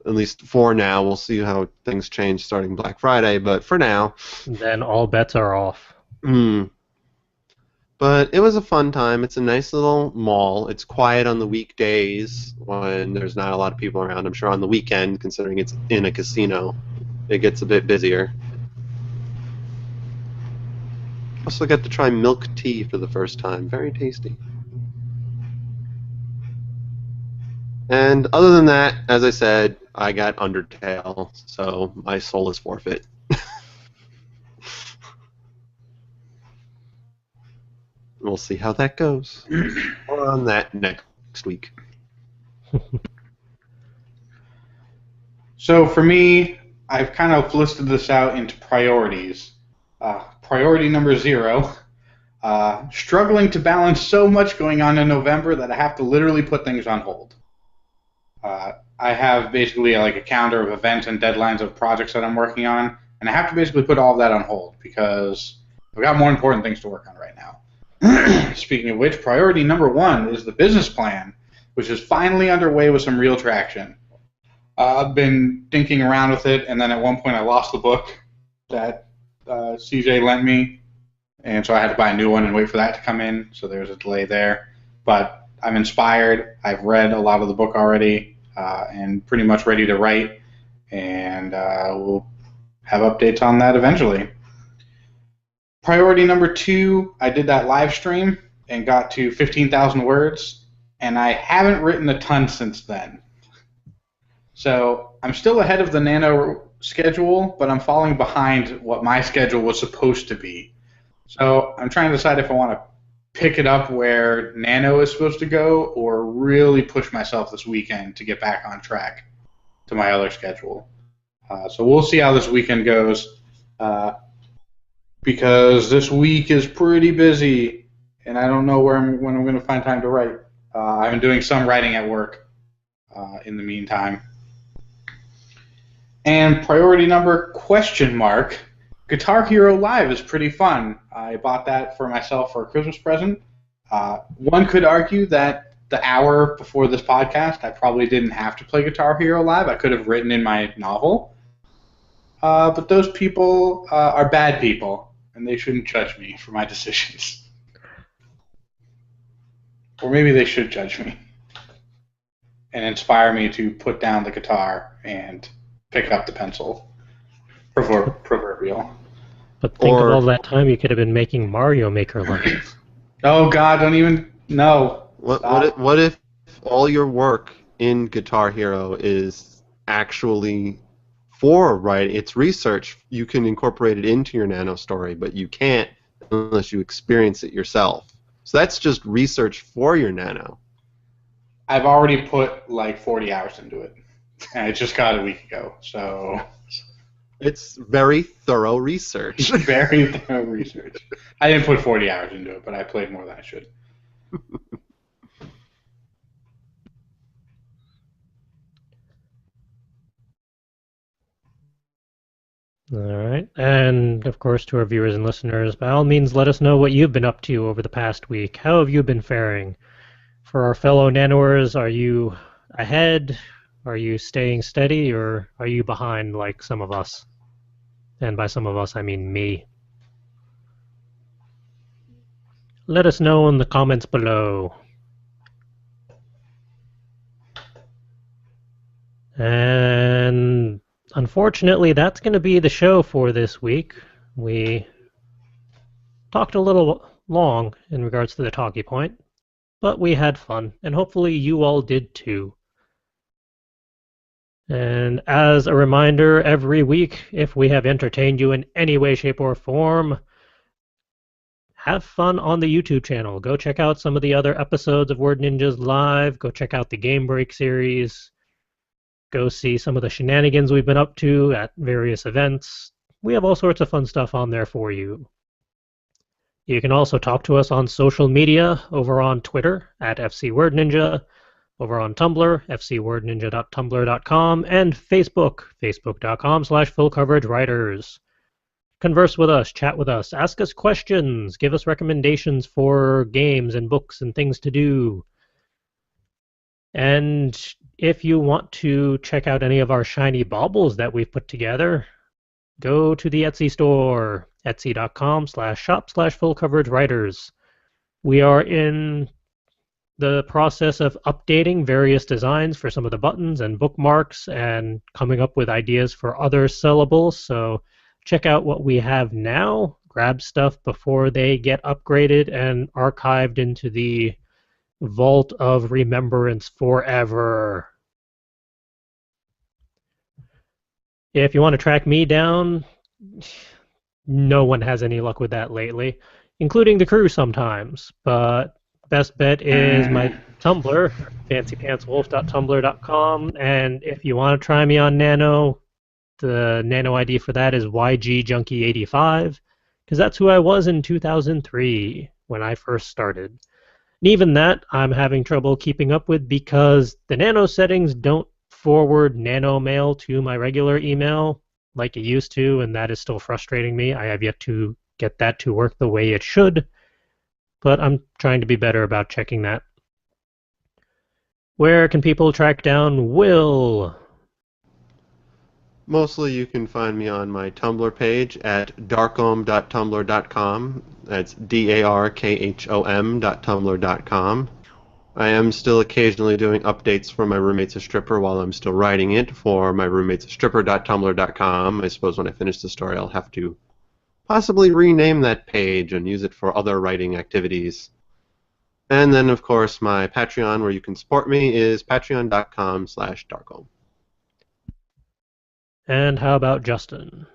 At least for now. We'll see how things change starting Black Friday, but for now. Then all bets are off. But it was a fun time. It's a nice little mall. It's quiet on the weekdays when there's not a lot of people around. I'm sure on the weekend, considering it's in a casino, it gets a bit busier. Also got to try milk tea for the first time. Very tasty. And other than that, as I said, I got Undertale, so my soul is forfeit. We'll see how that goes. More on that next week. So for me, I've kind of listed this out into priorities. Priority number 0, struggling to balance so much going on in November that I have to literally put things on hold. I have basically like a calendar of events and deadlines of projects that I'm working on, and I have to basically put all of that on hold because I've got more important things to work on right now. Speaking of which, priority number 1 is the business plan, which is finally underway with some real traction. I've been thinking around with it, and then at one point I lost the book that CJ lent me, and so I had to buy a new one and wait for that to come in, so there's a delay there. But I'm inspired. I've read a lot of the book already, and pretty much ready to write, and we'll have updates on that eventually. Priority number 2, I did that live stream and got to 15,000 words, and I haven't written a ton since then. So I'm still ahead of the NaNo schedule, but I'm falling behind what my schedule was supposed to be. So I'm trying to decide if I want to pick it up where NaNo is supposed to go or really push myself this weekend to get back on track to my other schedule. So we'll see how this weekend goes. Because this week is pretty busy, and I don't know when I'm going to find time to write. I've been doing some writing at work in the meantime. And priority number ? Guitar Hero Live is pretty fun. I bought that for myself for a Christmas present. One could argue that the hour before this podcast, I probably didn't have to play Guitar Hero Live. I could have written in my novel. But those people are bad people, and they shouldn't judge me for my decisions. Or maybe they should judge me and inspire me to put down the guitar and pick up the pencil. Proverbial. But think of all that time you could have been making Mario Maker levels. Oh God, don't even no. What if all your work in Guitar Hero is actually for writing? It's research. You can incorporate it into your NaNo story, but you can't unless you experience it yourself. So that's just research for your NaNo. I've already put like 40 hours into it, and I just got it a week ago. So it's very thorough research. Very thorough research. I didn't put 40 hours into it, but I played more than I should. All right. And, of course, to our viewers and listeners, by all means, let us know what you've been up to over the past week. How have you been faring? For our fellow Nanoers, are you ahead? Are you staying steady? Or are you behind like some of us? And by some of us, I mean me. Let us know in the comments below. And unfortunately, that's going to be the show for this week. We talked a little long in regards to the talkie point, but we had fun, and hopefully you all did too. And as a reminder, every week, if we have entertained you in any way, shape, or form, have fun on the YouTube channel. Go check out some of the other episodes of Word Ninjas Live. Go check out the Game Break series. Go see some of the shenanigans we've been up to at various events. We have all sorts of fun stuff on there for you. You can also talk to us on social media over on Twitter at FCWordNinja, over on Tumblr, fcwordninja.tumblr.com, and Facebook, facebook.com/fullcoveragewriters. Converse with us, chat with us, ask us questions, give us recommendations for games and books and things to do. And if you want to check out any of our shiny baubles that we've put together, go to the Etsy store, etsy.com/shop/fullcoveragewriters. We are in the process of updating various designs for some of the buttons and bookmarks and coming up with ideas for other syllables. So check out what we have now, grab stuff before they get upgraded and archived into the vault of remembrance forever. If you want to track me down, no one has any luck with that lately, including the crew sometimes. But best bet is my Tumblr, fancypantswolf.tumblr.com. And if you want to try me on NaNo, the NaNo ID for that is YGJunkie85, because that's who I was in 2003 when I first started. And even that, I'm having trouble keeping up with because the NaNo settings don't forward NaNo mail to my regular email like it used to, and that is still frustrating me. I have yet to get that to work the way it should, but I'm trying to be better about checking that. Where can people track down Will? Mostly you can find me on my Tumblr page at darkhom.tumblr.com. That's darkhom.tumblr.com. I am still occasionally doing updates for My Roommate's a Stripper while I'm still writing it for myroommatesastripper.tumblr.com. I suppose when I finish the story I'll have to possibly rename that page and use it for other writing activities. And then, of course, my Patreon where you can support me is patreon.com/darkhom. And how about Justin?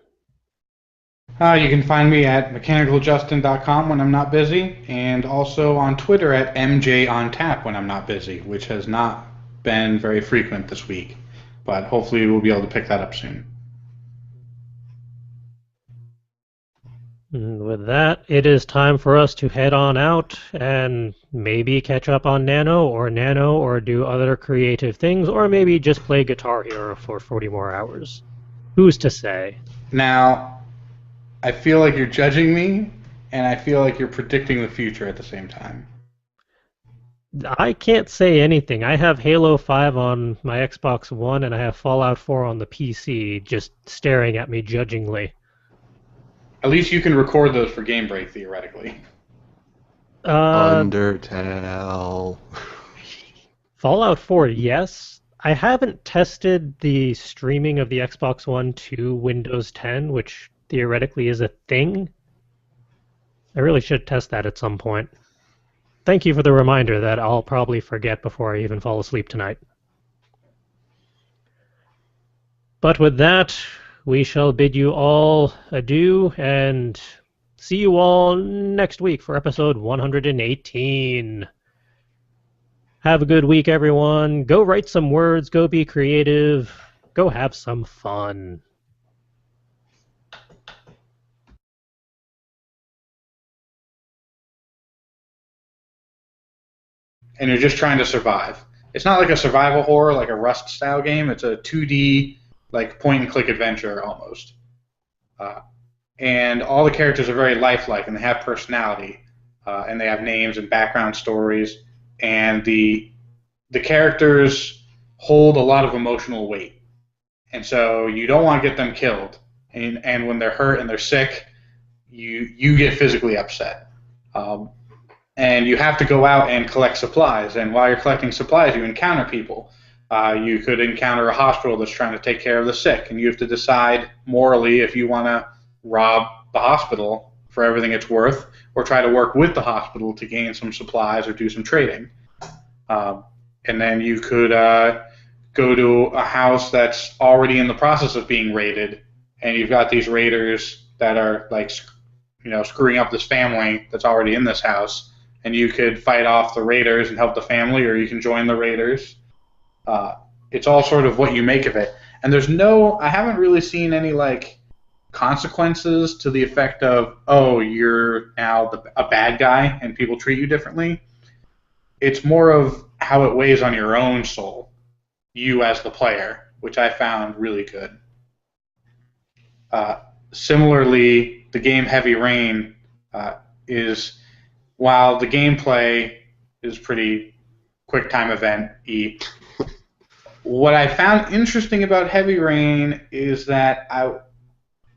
You can find me at mechanicaljustin.com when I'm not busy, and also on Twitter at MJOnTap when I'm not busy, which has not been very frequent this week, but hopefully we'll be able to pick that up soon. And with that, it is time for us to head on out and maybe catch up on NaNo, or do other creative things, or maybe just play Guitar Hero for 40 more hours. Who's to say? Now, I feel like you're judging me, and I feel like you're predicting the future at the same time. I can't say anything. I have Halo 5 on my Xbox One, and I have Fallout 4 on the PC, just staring at me judgingly. At least you can record those for Game Break, theoretically. Undertale. Fallout 4, yes. I haven't tested the streaming of the Xbox One to Windows 10, which theoretically is a thing. I really should test that at some point. Thank you for the reminder that I'll probably forget before I even fall asleep tonight. But with that, we shall bid you all adieu and see you all next week for episode 118. Have a good week, everyone. Go write some words. Go be creative. Go have some fun. And you're just trying to survive. It's not like a survival horror, like a Rust-style game. It's a 2D, like point-and-click adventure almost. And all the characters are very lifelike, and they have personality, and they have names and background stories. And the characters hold a lot of emotional weight, and so you don't want to get them killed. And when they're hurt and they're sick, you get physically upset. And you have to go out and collect supplies. And while you're collecting supplies, you encounter people. You could encounter a hospital that's trying to take care of the sick, and you have to decide morally if you want to rob the hospital for everything it's worth, or try to work with the hospital to gain some supplies or do some trading. And then you could go to a house that's already in the process of being raided, and you've got these raiders that are like, screwing up this family that's already in this house, and you could fight off the raiders and help the family, or you can join the raiders. It's all sort of what you make of it. And I haven't really seen any like consequences to the effect of, oh, you're now a bad guy and people treat you differently. It's more of how it weighs on your own soul, you as the player, which I found really good. Similarly, the game Heavy Rain is, while the gameplay is pretty quick time event-y, what I found interesting about Heavy Rain is that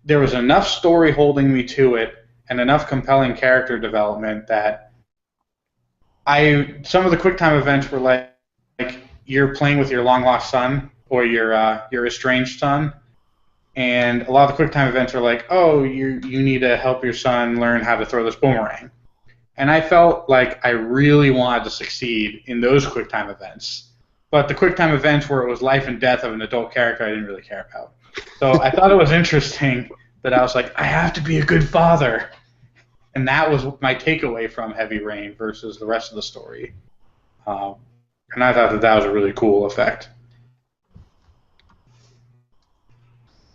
there was enough story holding me to it and enough compelling character development that Some of the QuickTime events were like you're playing with your long lost son or your estranged son, and a lot of the QuickTime events are like, oh, you need to help your son learn how to throw this boomerang. And I felt like I really wanted to succeed in those QuickTime events. But the QuickTime events where it was life and death of an adult character, I didn't really care about. So I thought it was interesting that I was like, I have to be a good father. And that was my takeaway from Heavy Rain versus the rest of the story. And I thought that was a really cool effect.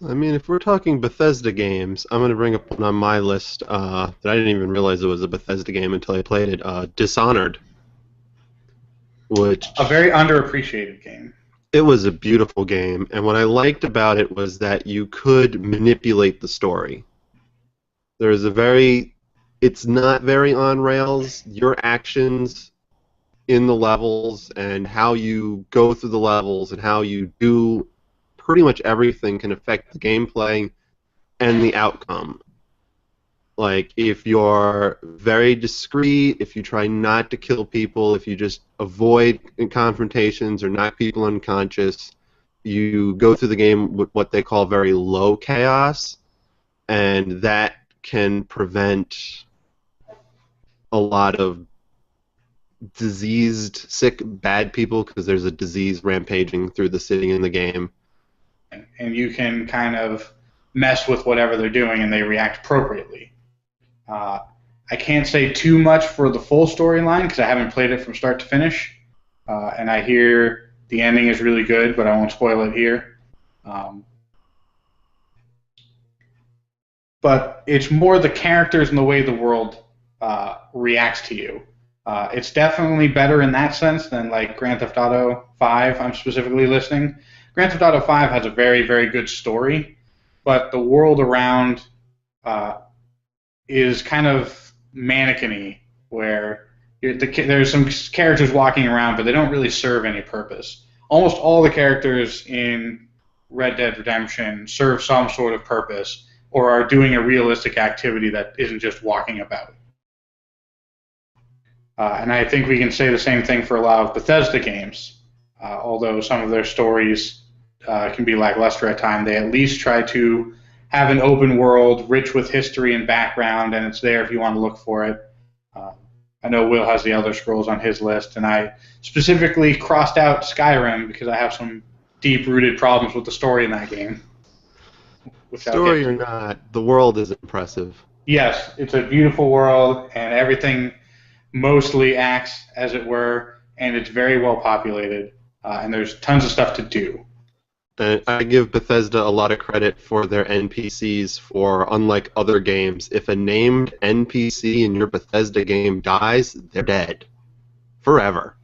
I mean, if we're talking Bethesda games, I'm going to bring up one on my list that I didn't even realize it was a Bethesda game until I played it, Dishonored. Which a very underappreciated game. It was a beautiful game, and what I liked about it was that you could manipulate the story. It's not very on rails. Your actions in the levels and how you go through the levels and how you do pretty much everything can affect the gameplay and the outcome. Like, if you're very discreet, if you try not to kill people, if you just avoid confrontations or knock people unconscious, you go through the game with what they call very low chaos, and that can prevent a lot of diseased, sick, bad people, because there's a disease rampaging through the city in the game. And you can kind of mess with whatever they're doing, and they react appropriately. I can't say too much for the full storyline because I haven't played it from start to finish, and I hear the ending is really good, but I won't spoil it here. But it's more the characters and the way the world reacts to you. It's definitely better in that sense than like Grand Theft Auto 5. I'm specifically listing. Grand Theft Auto 5 has a very, very good story, but the world around is kind of mannequin-y, where there's some characters walking around, but they don't really serve any purpose. Almost all the characters in Red Dead Redemption serve some sort of purpose or are doing a realistic activity that isn't just walking about. And I think we can say the same thing for a lot of Bethesda games. Although some of their stories can be lackluster at times, they at least try to have an open world, rich with history and background, and it's there if you want to look for it. I know Will has the Elder Scrolls on his list, and I specifically crossed out Skyrim because I have some deep-rooted problems with the story in that game. Story or not, the world is impressive. Yes, it's a beautiful world, and everything mostly acts as it were, and it's very well populated, and there's tons of stuff to do. I give Bethesda a lot of credit for their NPCs, for unlike other games, if a named NPC in your Bethesda game dies, they're dead. Forever.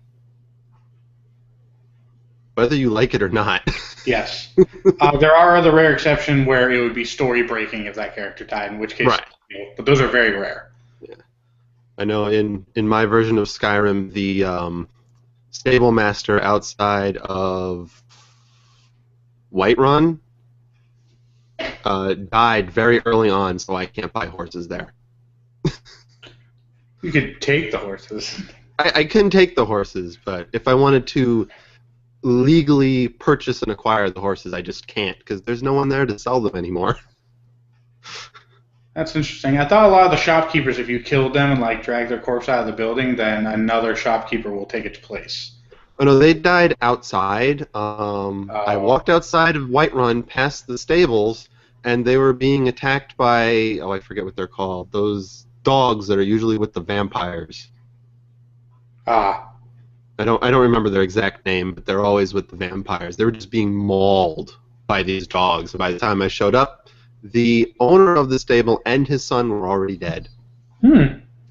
Whether you like it or not. Yes. There are the rare exceptions where it would be story breaking if that character died, in which case, right. But those are very rare. Yeah. I know in my version of Skyrim, the stable master outside of Whiterun died very early on, so I can't buy horses there. You could take the horses. I can take the horses, but if I wanted to legally purchase and acquire the horses, I just can't, because there's no one there to sell them anymore. That's interesting. I thought a lot of the shopkeepers, if you killed them and like dragged their corpse out of the building, then another shopkeeper will take its place. Oh no, they died outside. I walked outside of Whiterun past the stables, and they were being attacked by, I forget what they're called, those dogs that are usually with the vampires. I don't remember their exact name, but they're always with the vampires. They were just being mauled by these dogs. And by the time I showed up, the owner of the stable and his son were already dead.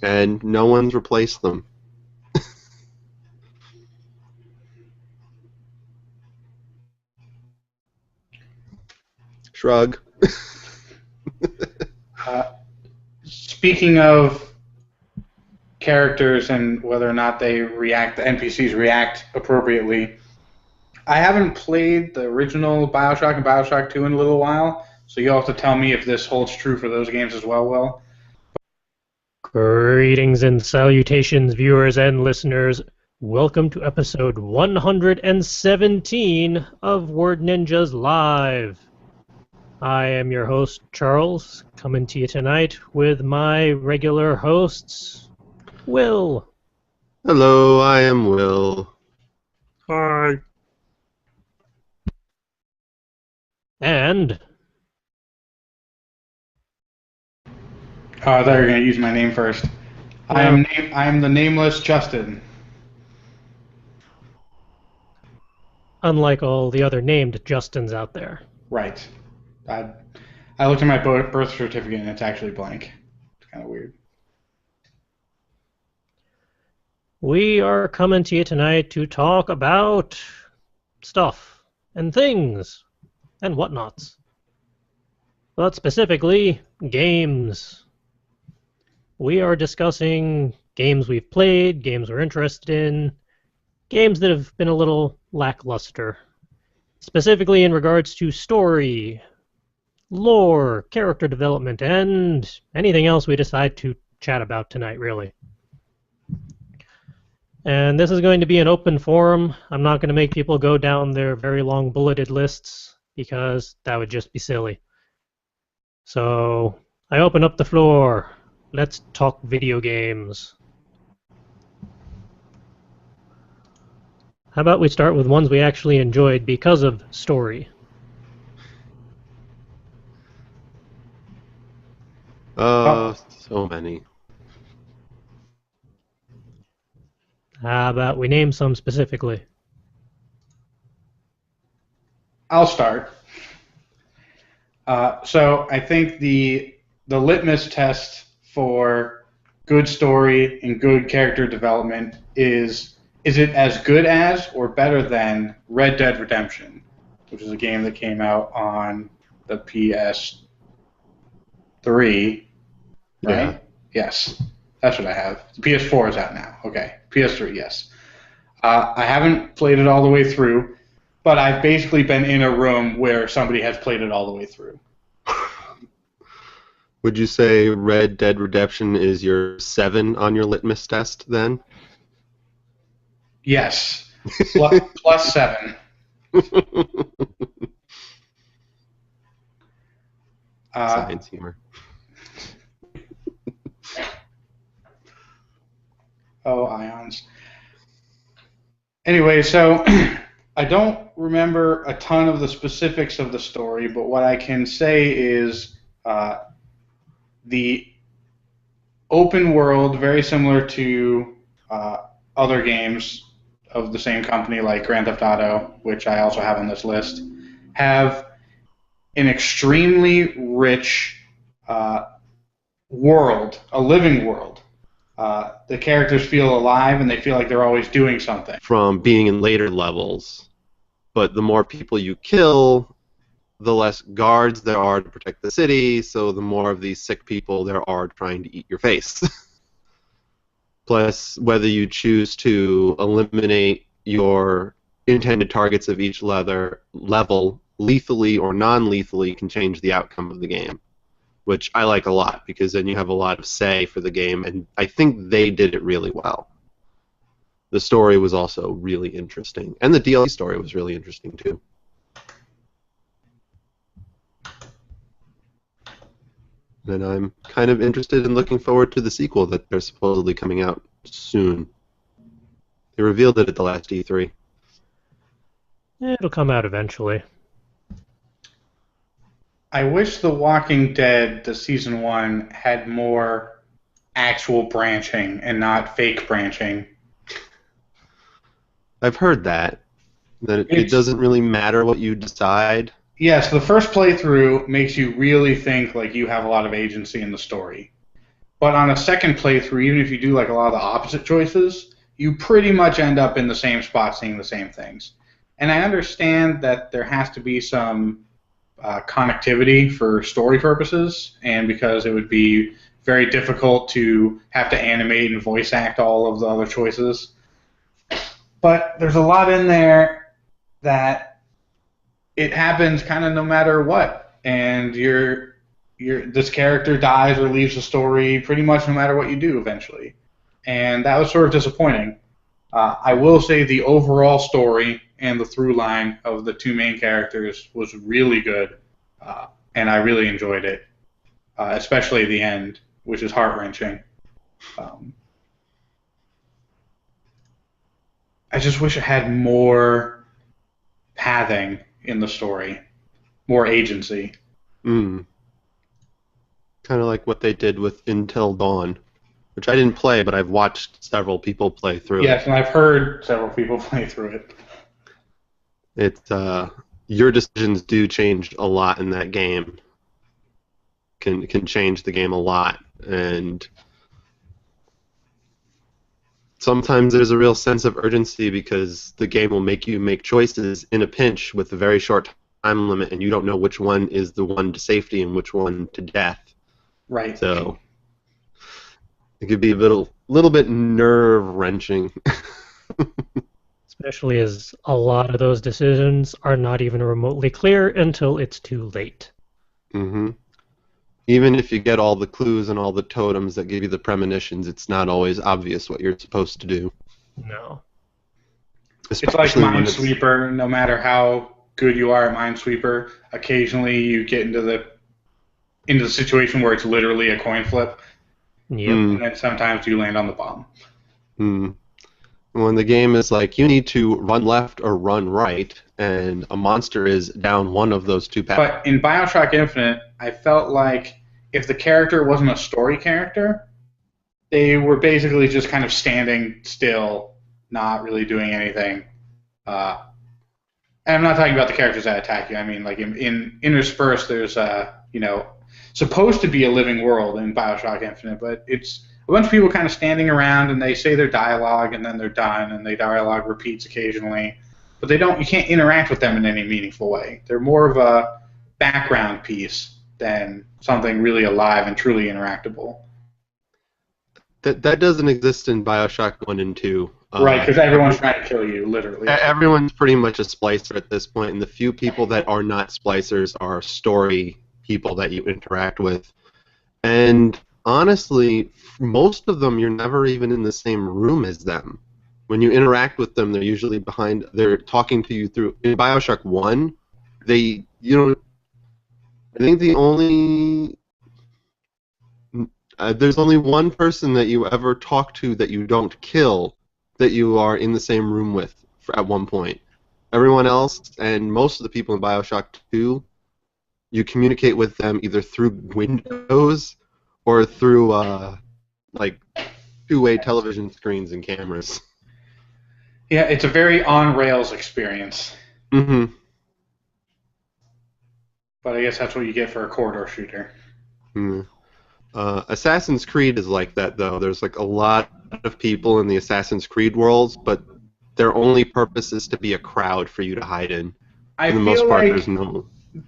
And no one's replaced them. Shrug. Speaking of characters and whether or not the NPCs react appropriately, I haven't played the original Bioshock and Bioshock 2 in a little while, so you'll have to tell me if this holds true for those games as well, Will. Greetings and salutations, viewers and listeners. Welcome to episode 117 of Word Ninjas Live. I am your host, Charles, coming to you tonight with my regular hosts, Will. Hello, I am Will. Hi. And I thought you were going to use my name first. I am the nameless Justin. unlike all the other named Justins out there. Right. I looked at my birth certificate and it's actually blank. It's kind of weird. We are coming to you tonight to talk about stuff and things and whatnots. But specifically, games. We are discussing games we've played, games we're interested in, games that have been a little lackluster. Specifically in regards to story, lore, character development, and anything else we decide to chat about tonight, really. And this is going to be an open forum. I'm not going to make people go down their very long bulleted lists because that would just be silly. So I open up the floor. Let's talk video games. How about we start with ones we actually enjoyed because of story? So many. How about we name some specifically? I'll start. So I think the litmus test for good story and good character development is it as good as or better than Red Dead Redemption, which is a game that came out on the PS3, right? Yeah. Yes, that's what I have. The PS4 is out now. Okay, PS3, yes. I haven't played it all the way through, but I've basically been in a room where somebody has played it all the way through. Would you say Red Dead Redemption is your 7 on your litmus test then? Yes, plus 7. Science humor. Oh, ions. Anyway, so I don't remember a ton of the specifics of the story, but what I can say is the open world, very similar to other games of the same company like Grand Theft Auto, which I also have on this list, have an extremely rich world, a living world. The characters feel alive and they feel like they're always doing something. From being in later levels. But the more people you kill, the less guards there are to protect the city, so the more of these sick people there are trying to eat your face. Plus, whether you choose to eliminate your intended targets of each level lethally or non-lethally can change the outcome of the game, which I like a lot because then you have a lot of say for the game, and I think they did it really well. The story was also really interesting, and the DLC story was really interesting too. And I'm kind of interested in looking forward to the sequel that they're supposedly coming out soon. They revealed it at the last E3. It'll come out eventually. I wish The Walking Dead, the season 1, had more actual branching and not fake branching. I've heard that it doesn't really matter what you decide. Yes, the first playthrough makes you really think like you have a lot of agency in the story. But on a second playthrough, even if you do like a lot of the opposite choices, you pretty much end up in the same spot seeing the same things. And I understand that there has to be some connectivity for story purposes, and because it would be very difficult to have to animate and voice act all of the other choices. But there's a lot in there that it happens kind of no matter what, and this character dies or leaves the story pretty much no matter what you do eventually, and that was sort of disappointing. I will say the overall story and the through line of the two main characters was really good, and I really enjoyed it, especially the end, which is heart-wrenching. I just wish it had more pathing in the story, more agency. Mm. Kind of like what they did with Until Dawn, which I didn't play, but I've watched several people play through Yes, it. and I've heard several people play through it. Your decisions do change a lot in that game. Can change the game a lot, and sometimes there's a real sense of urgency because the game will make you make choices in a pinch with a very short time limit, and you don't know which one is the one to safety and which one to death. Right. So it could be a little bit nerve-wrenching. Especially as a lot of those decisions are not even remotely clear until it's too late. Mm-hmm. Even if you get all the clues and all the totems that give you the premonitions, it's not always obvious what you're supposed to do. No. It's like Especially when Minesweeper. No matter how good you are at Minesweeper, occasionally you get into the situation where it's literally a coin flip, Yep. and then sometimes you land on the bomb. When the game is like, you need to run left or run right, and a monster is down one of those two paths. But in Bioshock Infinite, I felt like if the character wasn't a story character, they were basically just kind of standing still, not really doing anything. And I'm not talking about the characters that attack you. I mean, like in Interspersed, there's supposed to be a living world in Bioshock Infinite, but it's a bunch of people kind of standing around and they say their dialogue and then they're done, and their dialogue repeats occasionally, but they don't. You can't interact with them in any meaningful way. They're more of a background piece than something really alive and truly interactable. That doesn't exist in Bioshock 1 and 2. Right, because everyone's trying to kill you, literally. Everyone's pretty much a splicer at this point, and the few people that are not splicers are story people that you interact with. And honestly, most of them, you're never even in the same room as them. When you interact with them, they're usually they're talking to you through. In Bioshock 1, I think there's only one person that you ever talk to that you don't kill that you are in the same room with at one point. Everyone else, and most of the people in Bioshock 2, you communicate with them either through windows or through like two-way television screens and cameras. Yeah, it's a very on-rails experience. Mm-hmm. But I guess that's what you get for a corridor shooter. Mm. Assassin's Creed is like that, though. There's like a lot of people in the Assassin's Creed worlds, but their only purpose is to be a crowd for you to hide in. I For the feel most part, like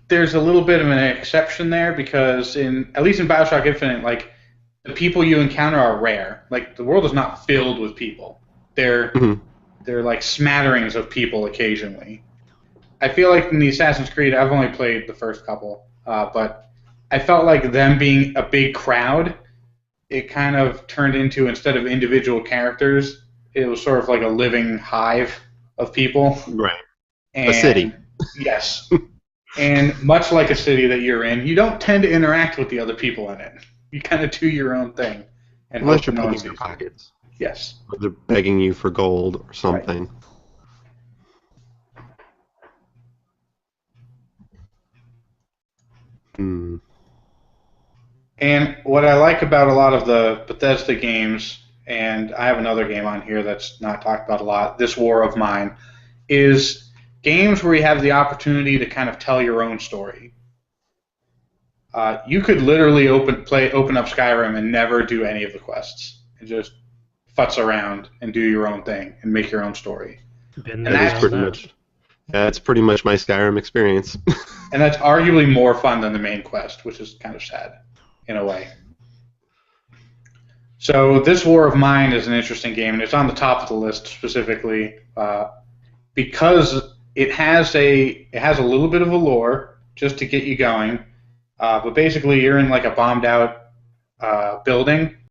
there's a little bit of an exception there because at least in Bioshock Infinite, like the people you encounter are rare. Like the world is not filled with people. They're like smatterings of people occasionally. I feel like in the Assassin's Creed, I've only played the first couple, but I felt like them being a big crowd, it kind of turned into, instead of individual characters, it was sort of like a living hive of people. Right. And, a city. Yes. And much like a city that you're in, you don't tend to interact with the other people in it. You kind of do your own thing. And Unless you're no one picking their sees you. pockets. Yes. Or they're begging you for gold or something. Right. And what I like about a lot of the Bethesda games, and I have another game on here that's not talked about a lot, This War of Mine, is games where you have the opportunity to kind of tell your own story. You could literally open up Skyrim and never do any of the quests, and just futz around and do your own thing and make your own story. That's pretty much my Skyrim experience. And that's arguably more fun than the main quest, which is kind of sad in a way. So This War of Mine is an interesting game, and it's on the top of the list specifically because it has a little bit of a lore just to get you going. But basically, you're in like a bombed out building,